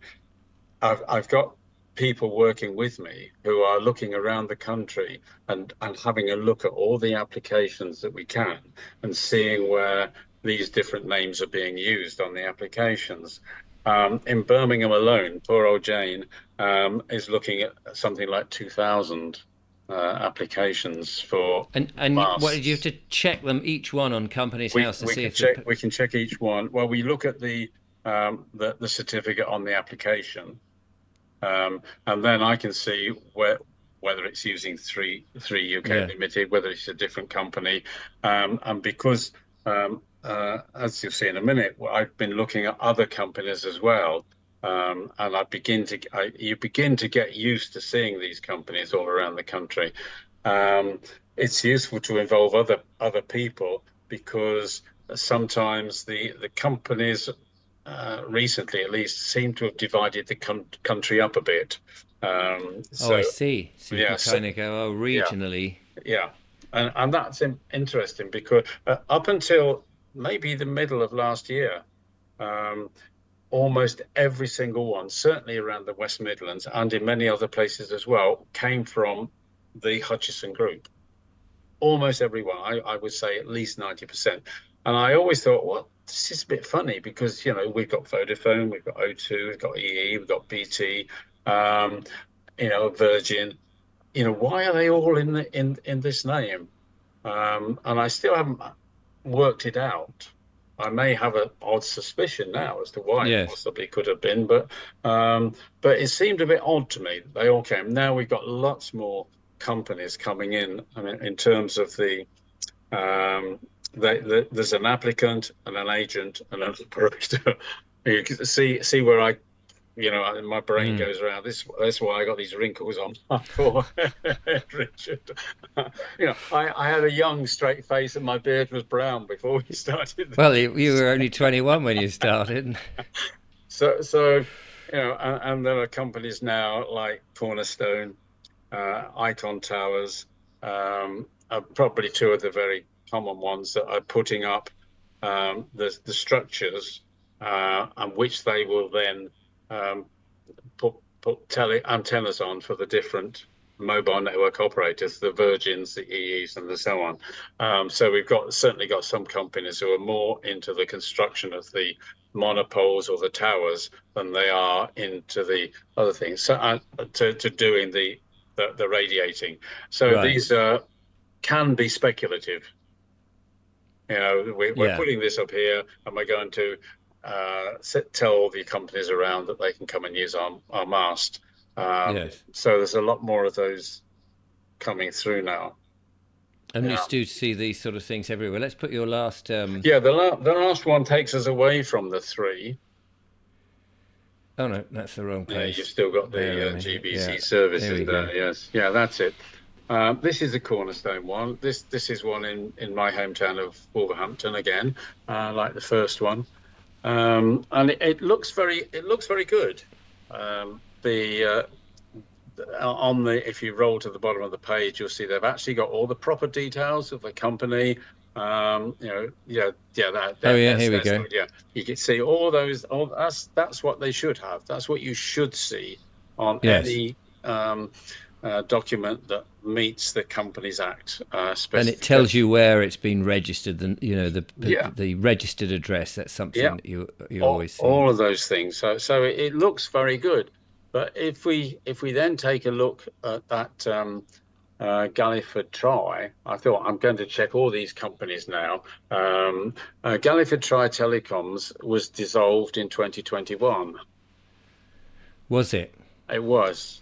I've got people working with me who are looking around the country and having a look at all the applications that we can and seeing where these different names are being used on the applications. In Birmingham alone, poor old Jane is looking at something like 2,000. applications for And what did you have masts. to check them each one on Companies House to We see can if the check, we can check each one. Well, we look at the certificate on the application, and then I can see whether it's using three UK yeah Limited, whether it's a different company, and because as you'll see in a minute, I've been looking at other companies as well. And you begin to get used to seeing these companies all around the country. Um, it's useful to involve other people because sometimes the companies recently at least seem to have divided the country up a bit. oh I So see, so you yeah, can so, kind of go oh yeah, regionally yeah, and that's interesting because up until maybe the middle of last year, um, almost every single one, certainly around the West Midlands and in many other places as well, came from the Hutchison Group. Almost everyone, I would say at least 90%. And I always thought, well, this is a bit funny because, we've got Vodafone, we've got O2, we've got EE, we've got BT, um, Virgin. Why are they all in this name? And I still haven't worked it out. I may have an odd suspicion now as to why it yes possibly could have been, but it seemed a bit odd to me that they all came. Now we've got lots more companies coming in. I mean, in terms of um, there's an applicant and an agent and an operator. You can see where my brain mm. goes around. That's why I got these wrinkles on my forehead, Richard. I had a young, straight face, and my beard was brown before we started Well, the you were only 21 when you started. so and there are companies now like Cornerstone, Icon Towers, are probably two of the very common ones that are putting up the structures, and which they will then um, put tele antennas on for the different mobile network operators, the Virgins, the EEs, and the so on. So we've certainly got some companies who are more into the construction of the monopoles or the towers than they are into the other things. So to doing the radiating. So Right. these can be speculative. We're Yeah. putting this up here, and we're going to tell the companies around that they can come and use our mast. Yes. So there's a lot more of those coming through now. And you Yeah, do see these sort of things everywhere. Let's put your last. yeah. The last one takes us away from the three. Oh no, that's the wrong Yeah, you've place. still got Bear with the me. Yeah. GBC There services we go. there. Yes, yeah, that's it. This is the Cornerstone one. This is one in my hometown of Wolverhampton again, like the first one. And it looks very good. The On the if you roll to the bottom of the page, you'll see they've actually got all the proper details of the company. Yeah, Oh yeah, here we that's go. good. Yeah, you can see all those. All that's what they should have. That's what you should see on Yes. any document that meets the Companies Act And it tells you specification. where it's been registered, and Yeah, the registered address. That's yeah. something that you all, always see. all of those things. So it looks very good. But if we then take a look at that Galliford Try, I thought I'm going to check all these companies now. Galliford Try Telecoms was dissolved in 2021. Was it? It was.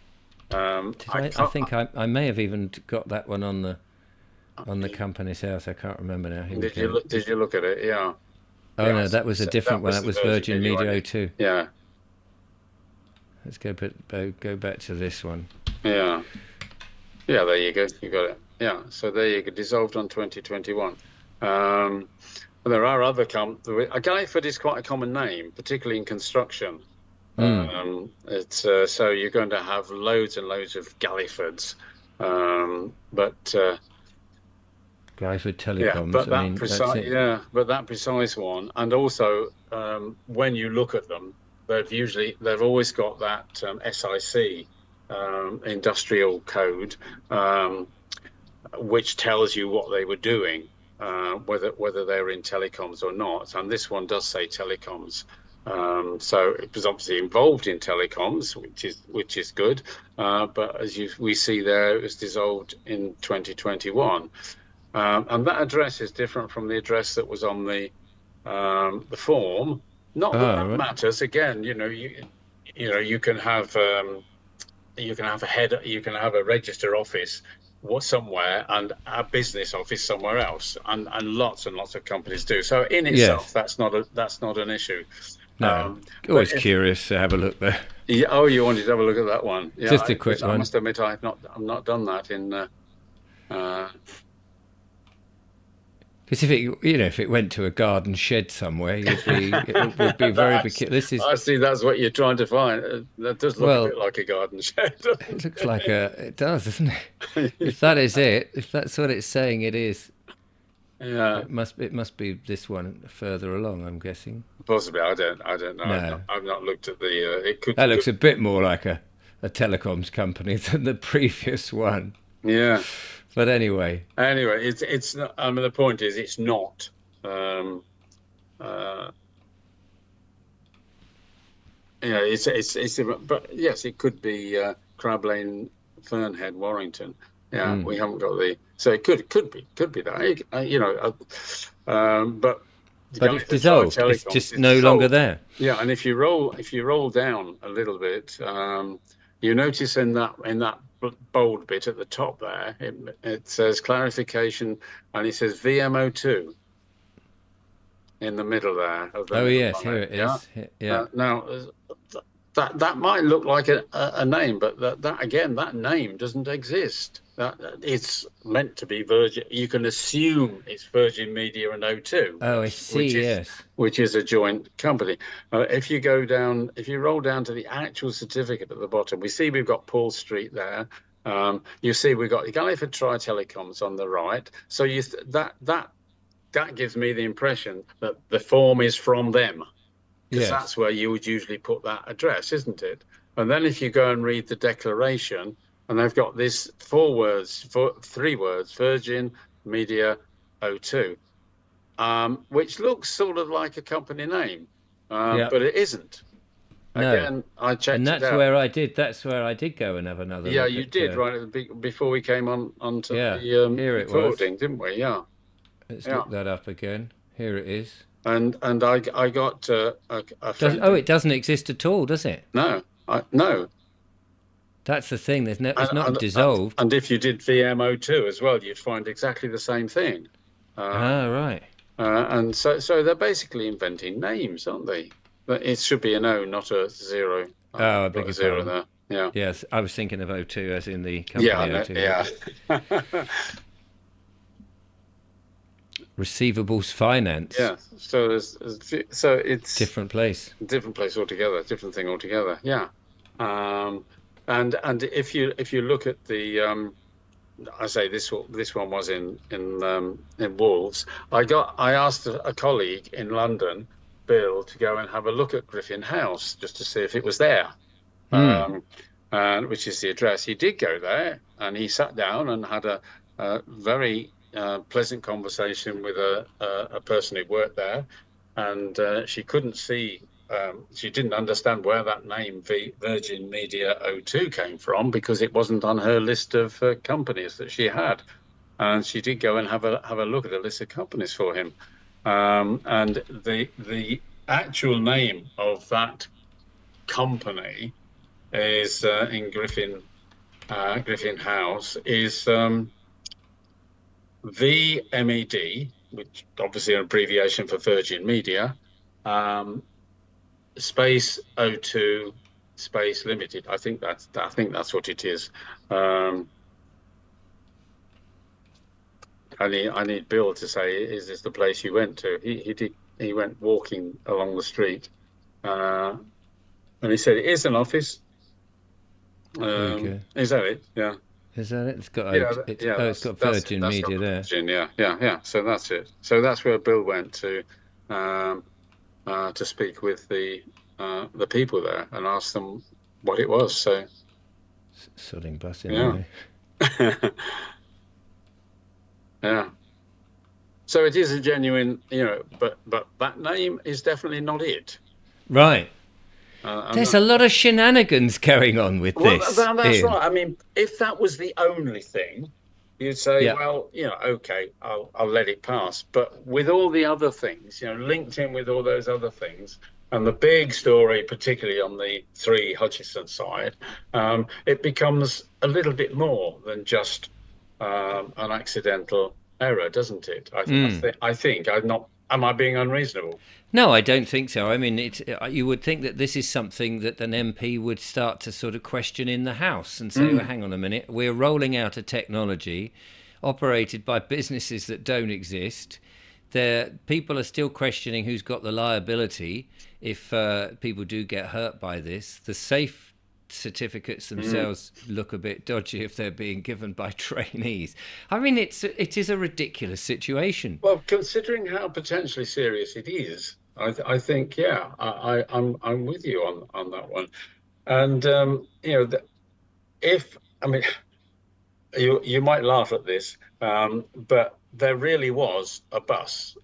Did I I can't. think I may have even got that one on the Companies House. I can't remember now. Here we Did you go. look? Did you look at it? Yeah. Oh Yeah. no, that was a different That one. was That the was Virgin Virgin Media, Media wasn't it? O2. Yeah. Let's go back to this one. Yeah. Yeah, there you go. You got it. Yeah. So there you go. Dissolved on 2021. There are other Galliford is quite a common name, particularly in construction. Mm. It's so you're going to have loads and loads of Gallifords. But Glyford yeah, Telecoms. I mean, that's it. but that precise one, and also when you look at them, they've always got that SIC industrial code, um, which tells you what they were doing, whether they were in telecoms or not. And this one does say telecoms. So it was obviously involved in telecoms, which is good. But we see there, it was dissolved in 2021, and that address is different from the address that was on the form. Not that Oh, that right. matters. Again, you can have a head, you can have a register office somewhere and a business office somewhere else, and lots of companies do. So in itself, Yes. that's not an issue. No. But Always if curious to have a look there. yeah, oh, you wanted to have a look at that one? Yeah, Just a quick I one. must admit I've not done that in. Uh, Because if it went to a garden shed somewhere, it would be very peculiar. This is, I see. That's what you're trying to find. That does look a bit well, like a garden shed, doesn't it looks like it does, doesn't it? If that is it, if that's what it's saying it is, Yeah, it must be this one further along, I'm guessing. possibly. I don't know. No. I've not looked at the. It That could. looks a bit more like a telecoms company than the previous one. Yeah. But anyway, Anyway, it's not. I mean, the point is, it's not. Um, uh, yeah, but yes, it could be Crab Lane, Fernhead, Warrington. Yeah, mm. we haven't got the. So it could be that. But the But guy it's that tried dissolved. It's telecoms just is no longer dissolved. there. Yeah, and if you roll down a little bit, you notice in that bold bit at the top there, it says clarification, and it says VMO2 in the middle there of the Oh middle yes, here line. it Yeah. is. Yeah. Now that might look like a name, but that again, that name doesn't exist. That it's meant to be Virgin. You can assume it's Virgin Media and O2, Oh, I see. Yes. which is a joint company. If you roll down to the actual certificate at the bottom, we see we've got Paul Street there. You see we've got Galliford Try Telecoms on the right. So that gives me the impression that the form is from them, because Yes. that's where you would usually put that address, isn't it? And then if you go and read the declaration, and they've got this three words, Virgin Media O2, which looks sort of like a company name, Yeah. but it isn't. No. Again, I And checked it that's out. where I did. That's where I did go and have another Yeah, look you at. did right at before we came on onto Yeah. the Here it was. recording, didn't we? Yeah, Let's yeah. look that up again. Here it is. And I got a Does friend oh, who it doesn't exist at all, does it? no. That's the thing. It's And, not and and dissolved. and if you did VMO2 as well, you'd find exactly the same thing. Uh, Ah, right. and so they're basically inventing names, aren't they? But it should be an O, not a zero. Oh, I Got beg a your zero pardon. there. Yeah. Yes, I was thinking of O2 as in the Yeah. company O2. Yeah. Receivables Finance. Yeah. So it's Different place. a different place altogether, different thing altogether. Yeah. Um, and if you look at the I say this one was in Wolves. I asked a colleague in London, Bill, to go and have a look at Griffin House just to see if it was there, Hmm. and which is the address. He did go there, and he sat down and had a very pleasant conversation with a person who worked there, and she couldn't see. She didn't understand where that name Virgin Media O2 came from because it wasn't on her list of companies that she had. And she did go and have a look at a list of companies for him. And the actual name of that company is in Griffin House is VMED, which obviously an abbreviation for Virgin Media. Space O2 Space Limited. I think that's what it is. I need Bill to say, is this the place you went to? He went walking along the street, and he said it is an office. Very good. Is that it? Yeah. Is that it? It's got Yeah, it's got that's it. Virgin That's got Media there. Virgin. Yeah. So that's it. So that's where Bill went to speak with the people there and ask them what it was. So Sodding bus in yeah, there. yeah. So it is a genuine, but that name is definitely not it. Right. And There's a lot of shenanigans going on with well, this, that's Ian. right. I mean, if that was the only thing, you'd say, Yeah. well, okay, I'll let it pass. But with all the other things, linked in with all those other things, and the big story, particularly on the three Hutchison side, it becomes a little bit more than just an accidental error, doesn't it? I think I'm not. Am I being unreasonable? No, I don't think so. I mean, you would think that this is something that an MP would start to sort of question in the House and say, well, Mm. hang on a minute, we're rolling out a technology operated by businesses that don't exist. People are still questioning who's got the liability if people do get hurt by this. The safe certificates Mm. themselves look a bit dodgy if they're being given by trainees. I mean, it is a ridiculous situation. Well, considering how potentially serious it is, I think, yeah, I'm with you on that one. And if I mean, you might laugh at this, but there really was a bus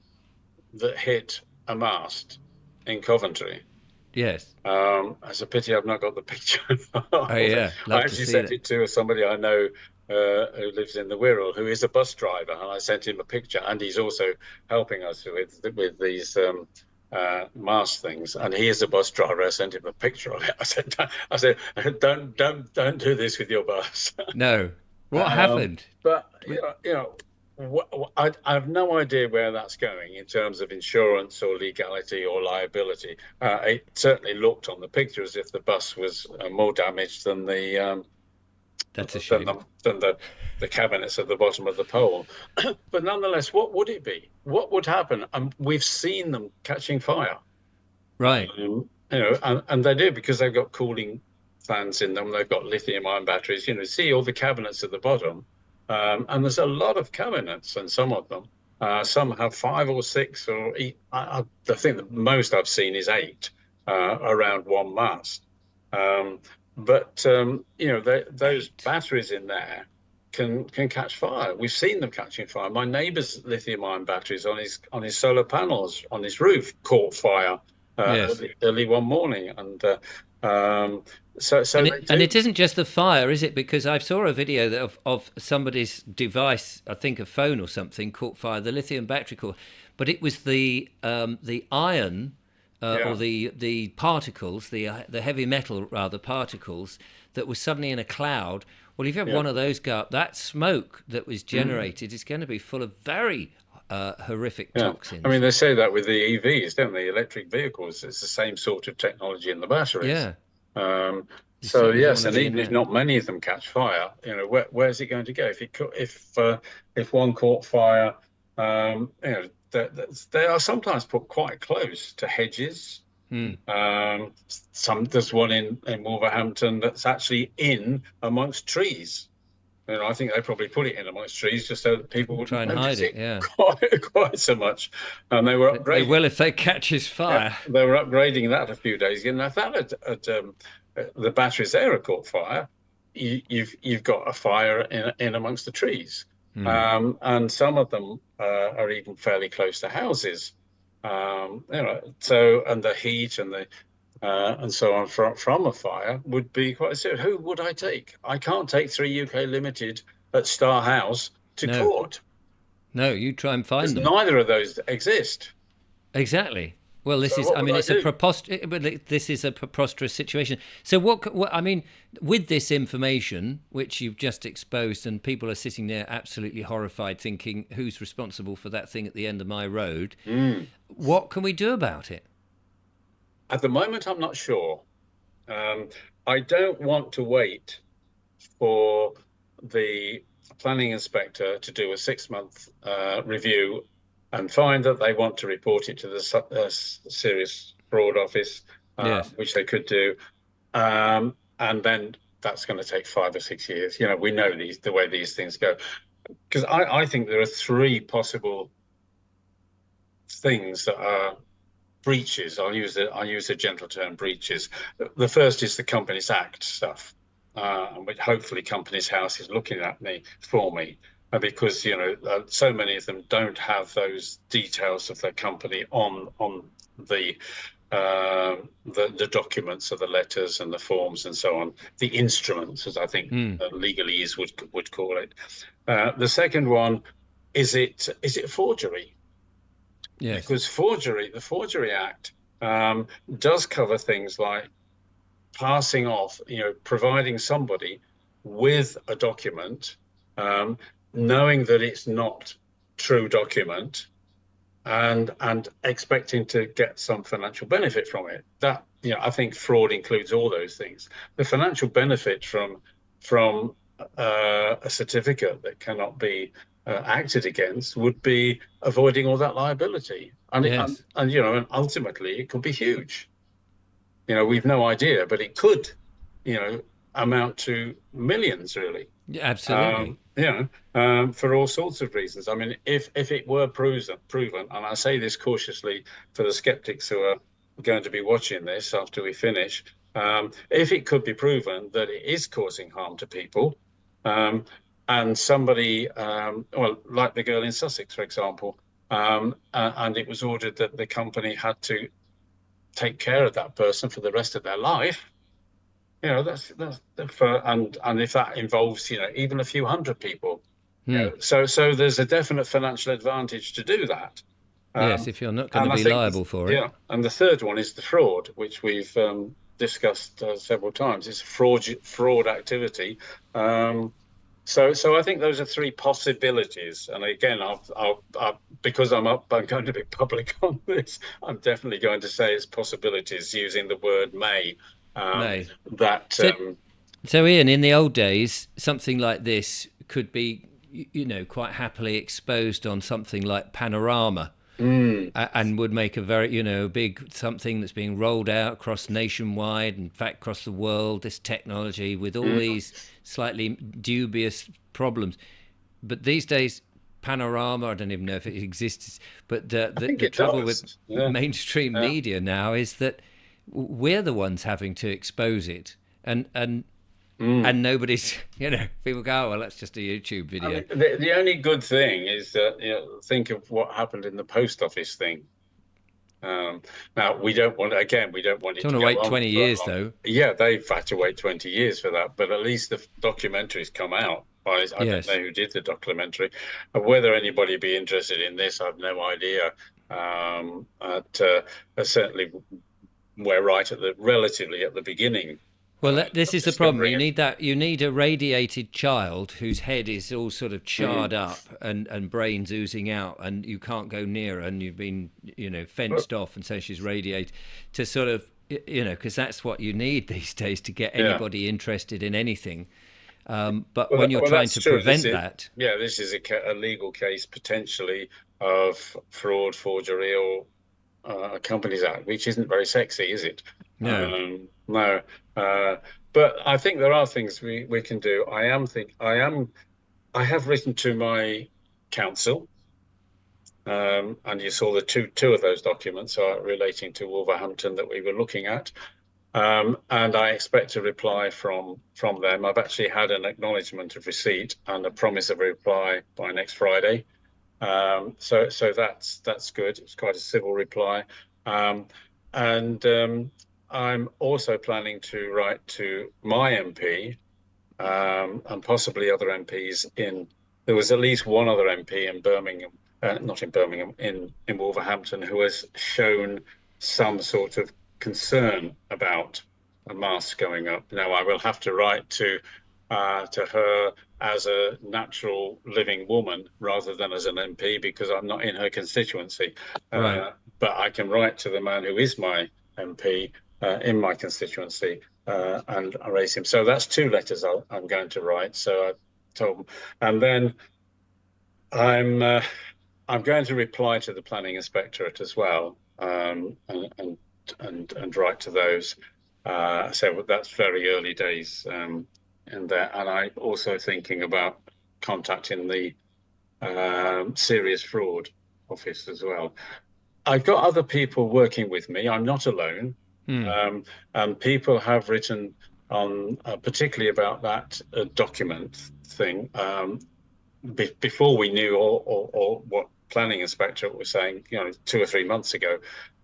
that hit a mast in Coventry. Yes. It's a pity I've not got the picture Oh of it. yeah, I love to actually see sent that. it to somebody I know who lives in the Wirral, who is a bus driver, and I sent him a picture, and he's also helping us with these mast things. And he is a bus driver. I sent him a picture of it. I said, don't do this with your bus. No. What Um, happened? but I have no idea where that's going in terms of insurance or legality or liability. It certainly looked on the picture as if the bus was more damaged than That's a than shame. the than the cabinets at the bottom of the pole. But nonetheless, what would it be? What would happen? And we've seen them catching fire. Right. And they do because they've got cooling fans in them. They've got lithium-ion batteries. See all the cabinets at the bottom, and there's a lot of cabinets, and some of them, some have five or six, or I think the most I've seen is eight around one mast. Um, but those Eight. batteries in there can catch fire. We've seen them catching fire. My neighbour's lithium-ion batteries on his solar panels on his roof caught fire Yes. early one morning, and um, so And they it do. isn't just the fire, is it? Because I saw a video of somebody's device, I think a phone or something, caught fire. The lithium battery caught, but it was the iron or Yeah. the particles, the heavy metal rather particles that was suddenly in a cloud. Well, if you have Yeah. one of those go up, that smoke that was Mm. generated is going to be full of very horrific Yeah. I mean, toxins. they say that with the EVs, don't they? Electric vehicles, it's the same sort of technology in the batteries. Yeah, Um, you so certainly don't want yes, to and be in even if there. not many of them catch fire, where's it going to go? If one caught fire, they are sometimes put quite close to hedges. Hmm. There's one in Wolverhampton that's actually in amongst trees. I think they probably put it in amongst trees just so that people Try wouldn't and hide notice it. it Yeah, quite so much. And they were they upgrading. will if they catches Yeah, fire. they were upgrading that a few days ago. And if the batteries there had caught fire, you've got a fire in amongst the trees. Hmm. And some of them are even fairly close to houses. So and the heat and so on from a fire would be quite serious. Who would I take? I can't take 3 UK Limited at Star House to No, court no, you try and because find them. neither of those exist. Exactly. Well, this So is. what I would mean, I it's a do? but this is a preposterous situation. So, what? I mean, with this information which you've just exposed, and people are sitting there absolutely horrified, thinking, "Who's responsible for that thing at the end of my road?" Mm. What can we do about it? At the moment, I'm not sure. Um, I don't want to wait for the planning inspector to do a 6 month review and find that they want to report it to the Serious Fraud Office, Yes. which they could do, and then that's going to take 5 or 6 years. We know the way these things go because I think there are three possible things that are breaches. I'll use a gentle term, breaches. The first is the Companies Act stuff, which hopefully Companies House is looking at me for me. Because so many of them don't have those details of their company on the the documents or the letters and the forms and so on, the instruments, as I think legalese would call it. The second one, is it forgery? Yes. Because the Forgery Act does cover things like passing off, providing somebody with a document, um, knowing that it's not true document, and expecting to get some financial benefit from it. That, I think fraud includes all those things. The financial benefit from a certificate that cannot be acted against would be avoiding all that liability, Yes. and ultimately it could be huge. We've no idea, but it could, amount to millions, really. Absolutely. For all sorts of reasons. I mean, if it were proven, and I say this cautiously for the skeptics who are going to be watching this after we finish, if it could be proven that it is causing harm to people, and somebody, well, like the girl in Sussex, for example, and it was ordered that the company had to take care of that person for the rest of their life. That's for, and if that involves, even a few hundred people, so there's a definite financial advantage to do that. Yes, Um, if you're not going to and I be think, liable for it. yeah, and the third one is the fraud, which we've discussed several times. It's fraud activity. So I think those are three possibilities. And again, because I'm going to be public on this, I'm definitely going to say it's possibilities using the word may. Um, May. that So, so Ian, in the old days, something like this could be, quite happily exposed on something like Panorama, and would make a very, big something that's being rolled out across nationwide, in fact, across the world, this technology with all mm, these slightly dubious problems. But these days, Panorama, I don't even know if it exists, but I think the it trouble with does. Yeah, mainstream yeah. media now is that we're the ones having to expose it, and nobody's, people go, oh, well, that's just a YouTube I video. mean, the only good thing is that, think of what happened in the post office thing. Now we don't want it Don't to want to go wait on 20 for years, long. though. Yeah, they've had to wait 20 years for that, but at least the documentary's come out. I don't Yes. know who did the documentary. Whether anybody be interested in this, I've no idea. Certainly, we're right at the relatively at the beginning Well, this of is the problem. discovering You it. need that. You need a radiated child whose head is all sort of Mm. charred up and brains oozing out, and you can't go near her, and you've been, fenced off, and so she's radiated to sort of, because that's what you need these days to get Yeah. anybody interested in anything. But when you're Well, trying that's to true. prevent that, This is a legal case potentially of fraud, forgery, or Companies Act, which isn't very sexy, is it? no. No. Uh, but I think there are things we can do. I have written to my council, and you saw the two of those documents are relating to Wolverhampton that we were looking at. And I expect a reply from them. I've actually had an acknowledgement of receipt and a promise of a reply by next Friday. So that's good. It's quite a civil reply. Um, and I'm also planning to write to my MP, and possibly other MPs in. There was at least one other MP in Birmingham, not in Birmingham, in Wolverhampton, who has shown some sort of concern about a mast going up. Now I will have to write to her as a natural living woman rather than as an MP because I'm not in her constituency. Right. But I can write to the man who is my MP in my constituency and raise him. So that's two letters I'm going to write. So I told him, and then I'm uh, I'm going to reply to the planning inspectorate as well, and write to those. So that's very early days in there, and I'm also thinking about contacting the serious fraud office as well. I've got other people working with me. I'm not alone. And people have written on, particularly about that document thing, before we knew or what planning inspector was saying, 2 or 3 months ago.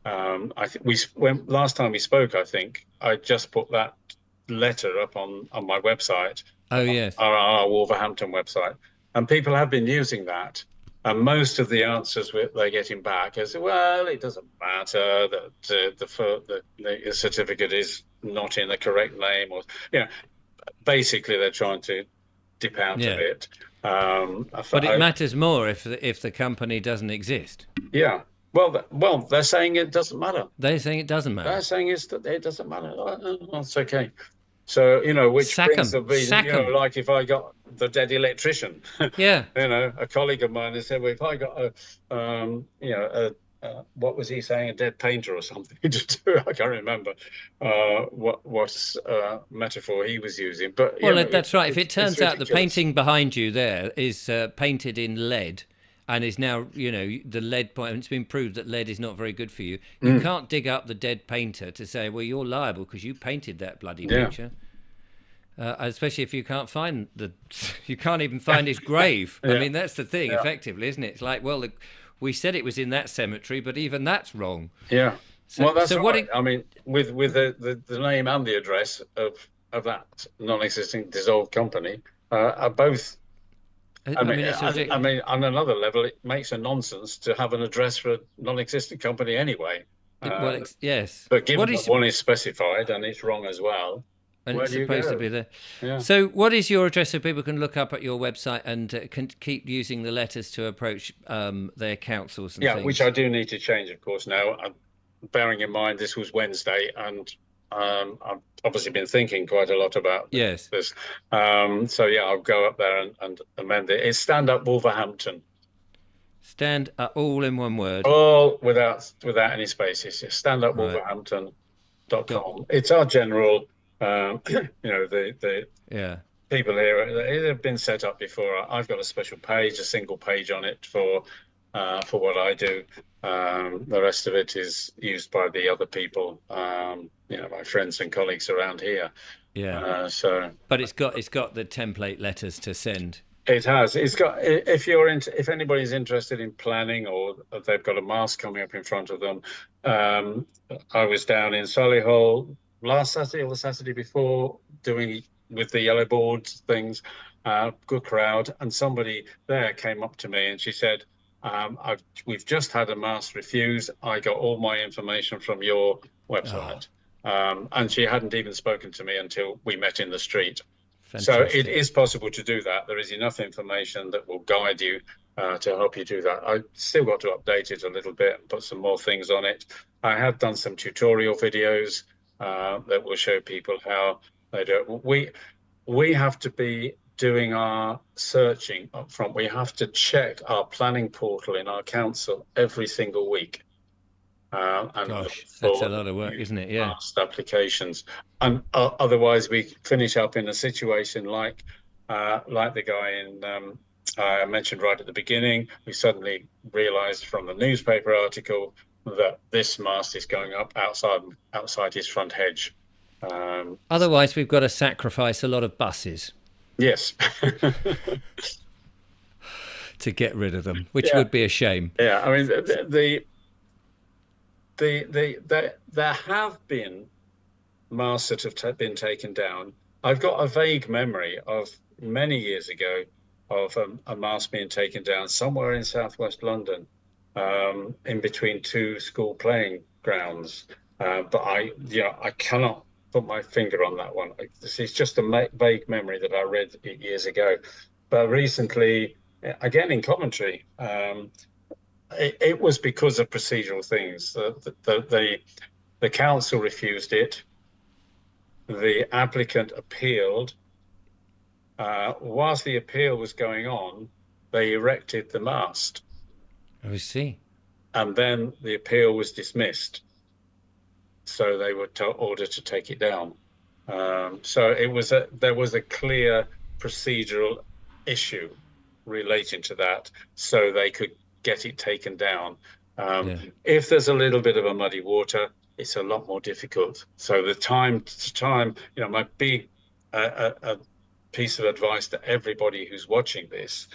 I think when last time we spoke, I think I just put that letter up on my website, Oh yes. our Wolverhampton website, and people have been using that. And most of the answers they're getting back is, well, it doesn't matter that the certificate is not in the correct name, or basically they're trying to dip out of Yeah. it. But it matters more if the company doesn't exist. Yeah. Well, they're saying it doesn't matter. They're saying it doesn't They're matter. saying that it doesn't matter. It's okay. So, which Sack brings 'em. the reason, Sack 'em. like if I got the dead electrician, Yeah. a colleague of mine has said, well, if I got what was he saying, a dead painter or something to do? I can't remember what metaphor he was using. But, Well, that's right. If it it's turns out the ridiculous. painting behind you there is painted in lead and is now, the lead point, and it's been proved that lead is not very good for you, you can't dig up the dead painter to say, well, you're liable because you painted that bloody Yeah. picture. Especially if you can't find you can't even find his grave. I Yeah. mean, that's the thing, Yeah. effectively, isn't it? It's like, well, we said it was in that cemetery, but even that's wrong. Yeah. So, Well, that's so what? right. I mean, with the name and the address of that non-existing dissolved company are both. I mean, it's I mean, on another level, it makes a nonsense to have an address for a non-existent company anyway. yes. But given What that is one is specified and it's wrong as well, and where it's do you supposed to go? be there. Yeah. So, what is your address so people can look up at your website and can keep using the letters to approach their councils and Yeah, things? which I do need to change, of course, now. Bearing in mind this was Wednesday, and I've obviously been thinking quite a lot about Yes. this. So yeah, I'll go up there and amend it. It's Stand Up Wolverhampton, Stand all in one word. all without any spaces. It's Right. standupwolverhampton.com. It's our general, the Yeah. people here. It have been set up before. I've got a special page, a single page on it for what I do. The rest of it is used by the other people, my friends and colleagues around here. Yeah. So, But it's got the template letters to send. it has. It's got. If anybody's interested in planning or if they've got a mast coming up in front of them, I was down in Solihull last Saturday or the Saturday before doing with the yellow boards things. Good crowd, and somebody there came up to me and she said, we've just had a mast refuse. I got all my information from your website." And she hadn't even spoken to me until we met in the street. So it is possible to do that. There is enough information that will guide you to help you do that. I still got to update it a little bit and put some more things on it. I have done some tutorial videos that will show people how they do it. We have to be doing our searching up front. We have to check our planning portal in our council every single week. And Gosh, that's a lot of work, isn't it? Yeah. Past applications, and otherwise we finish up in a situation like the guy I mentioned right at the beginning. We suddenly realised from the newspaper article that this mast is going up outside his front hedge. Otherwise, we've got to sacrifice a lot of buses. Yes. To get rid of them, which would be a shame. Yeah, I mean there have been masts that have been taken down. I've got a vague memory of many years ago of a mast being taken down somewhere in southwest London, in between two school playing grounds. But I cannot put my finger on that one. This is just a vague memory that I read years ago. But recently, again in Coventry, it was because of procedural things. The council refused it. The applicant appealed. Whilst the appeal was going on, they erected the mast. I see. And then the appeal was dismissed. So they were ordered to take it down. So there was a clear procedural issue relating to that, so they could get it taken down. If there's a little bit of a muddy water, it's a lot more difficult. So the time, my big piece of advice to everybody who's watching this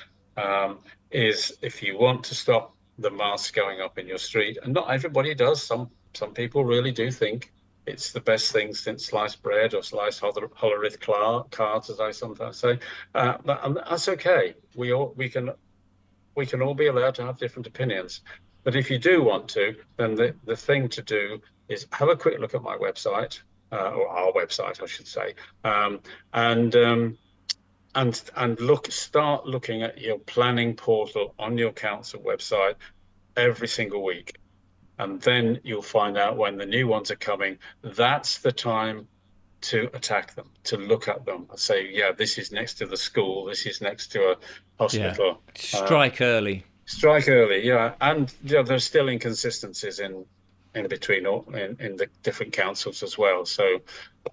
is if you want to stop the masts going up in your street, and not everybody does, some Some people really do think it's the best thing since sliced bread or sliced Hollerith cards, as I sometimes say. And that's okay. We can all be allowed to have different opinions. But if you do want to, then the thing to do is have a quick look at my website, or our website, I should say, um, and um, start looking at your planning portal on your council website every single week, and then you'll find out when the new ones are coming. That's the time to attack them, to look at them and say, yeah, this is next to the school, this is next to a Yeah. hospital. Strike early. Strike early, yeah, and there's still inconsistencies in between in the different councils as well. So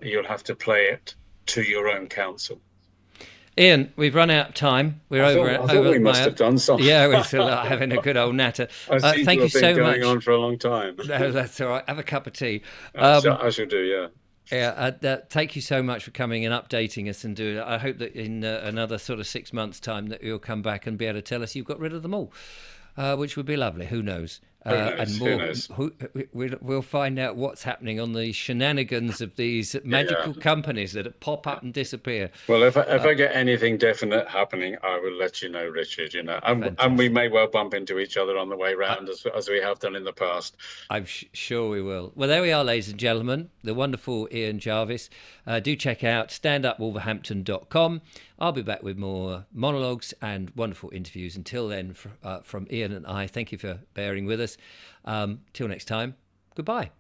you'll have to play it to your own council. Ian, we've run out of time. We're I thought we must have done something. Yeah, we're still having a good old natter. Thank you so going much. on for a long time. No, that's all right. Have a cup of tea. I shall do, yeah. Yeah, thank you so much for coming and updating us and doing it. I hope that in another sort of 6 months' time that you'll come back and be able to tell us you've got rid of them all, which would be lovely. Who knows? And more, Who knows? We'll find out what's happening on the shenanigans of these magical companies that pop up and disappear. Well, if I get anything definite happening, I will let you know, Richard. And we may well bump into each other on the way round as we have done in the past. I'm sure we will. Well, there we are, ladies and gentlemen. The wonderful Ian Jarvis. Do check out standupwolverhampton.com. I'll be back with more monologues and wonderful interviews. Until then, from Ian and I, thank you for bearing with us. Till next time, goodbye.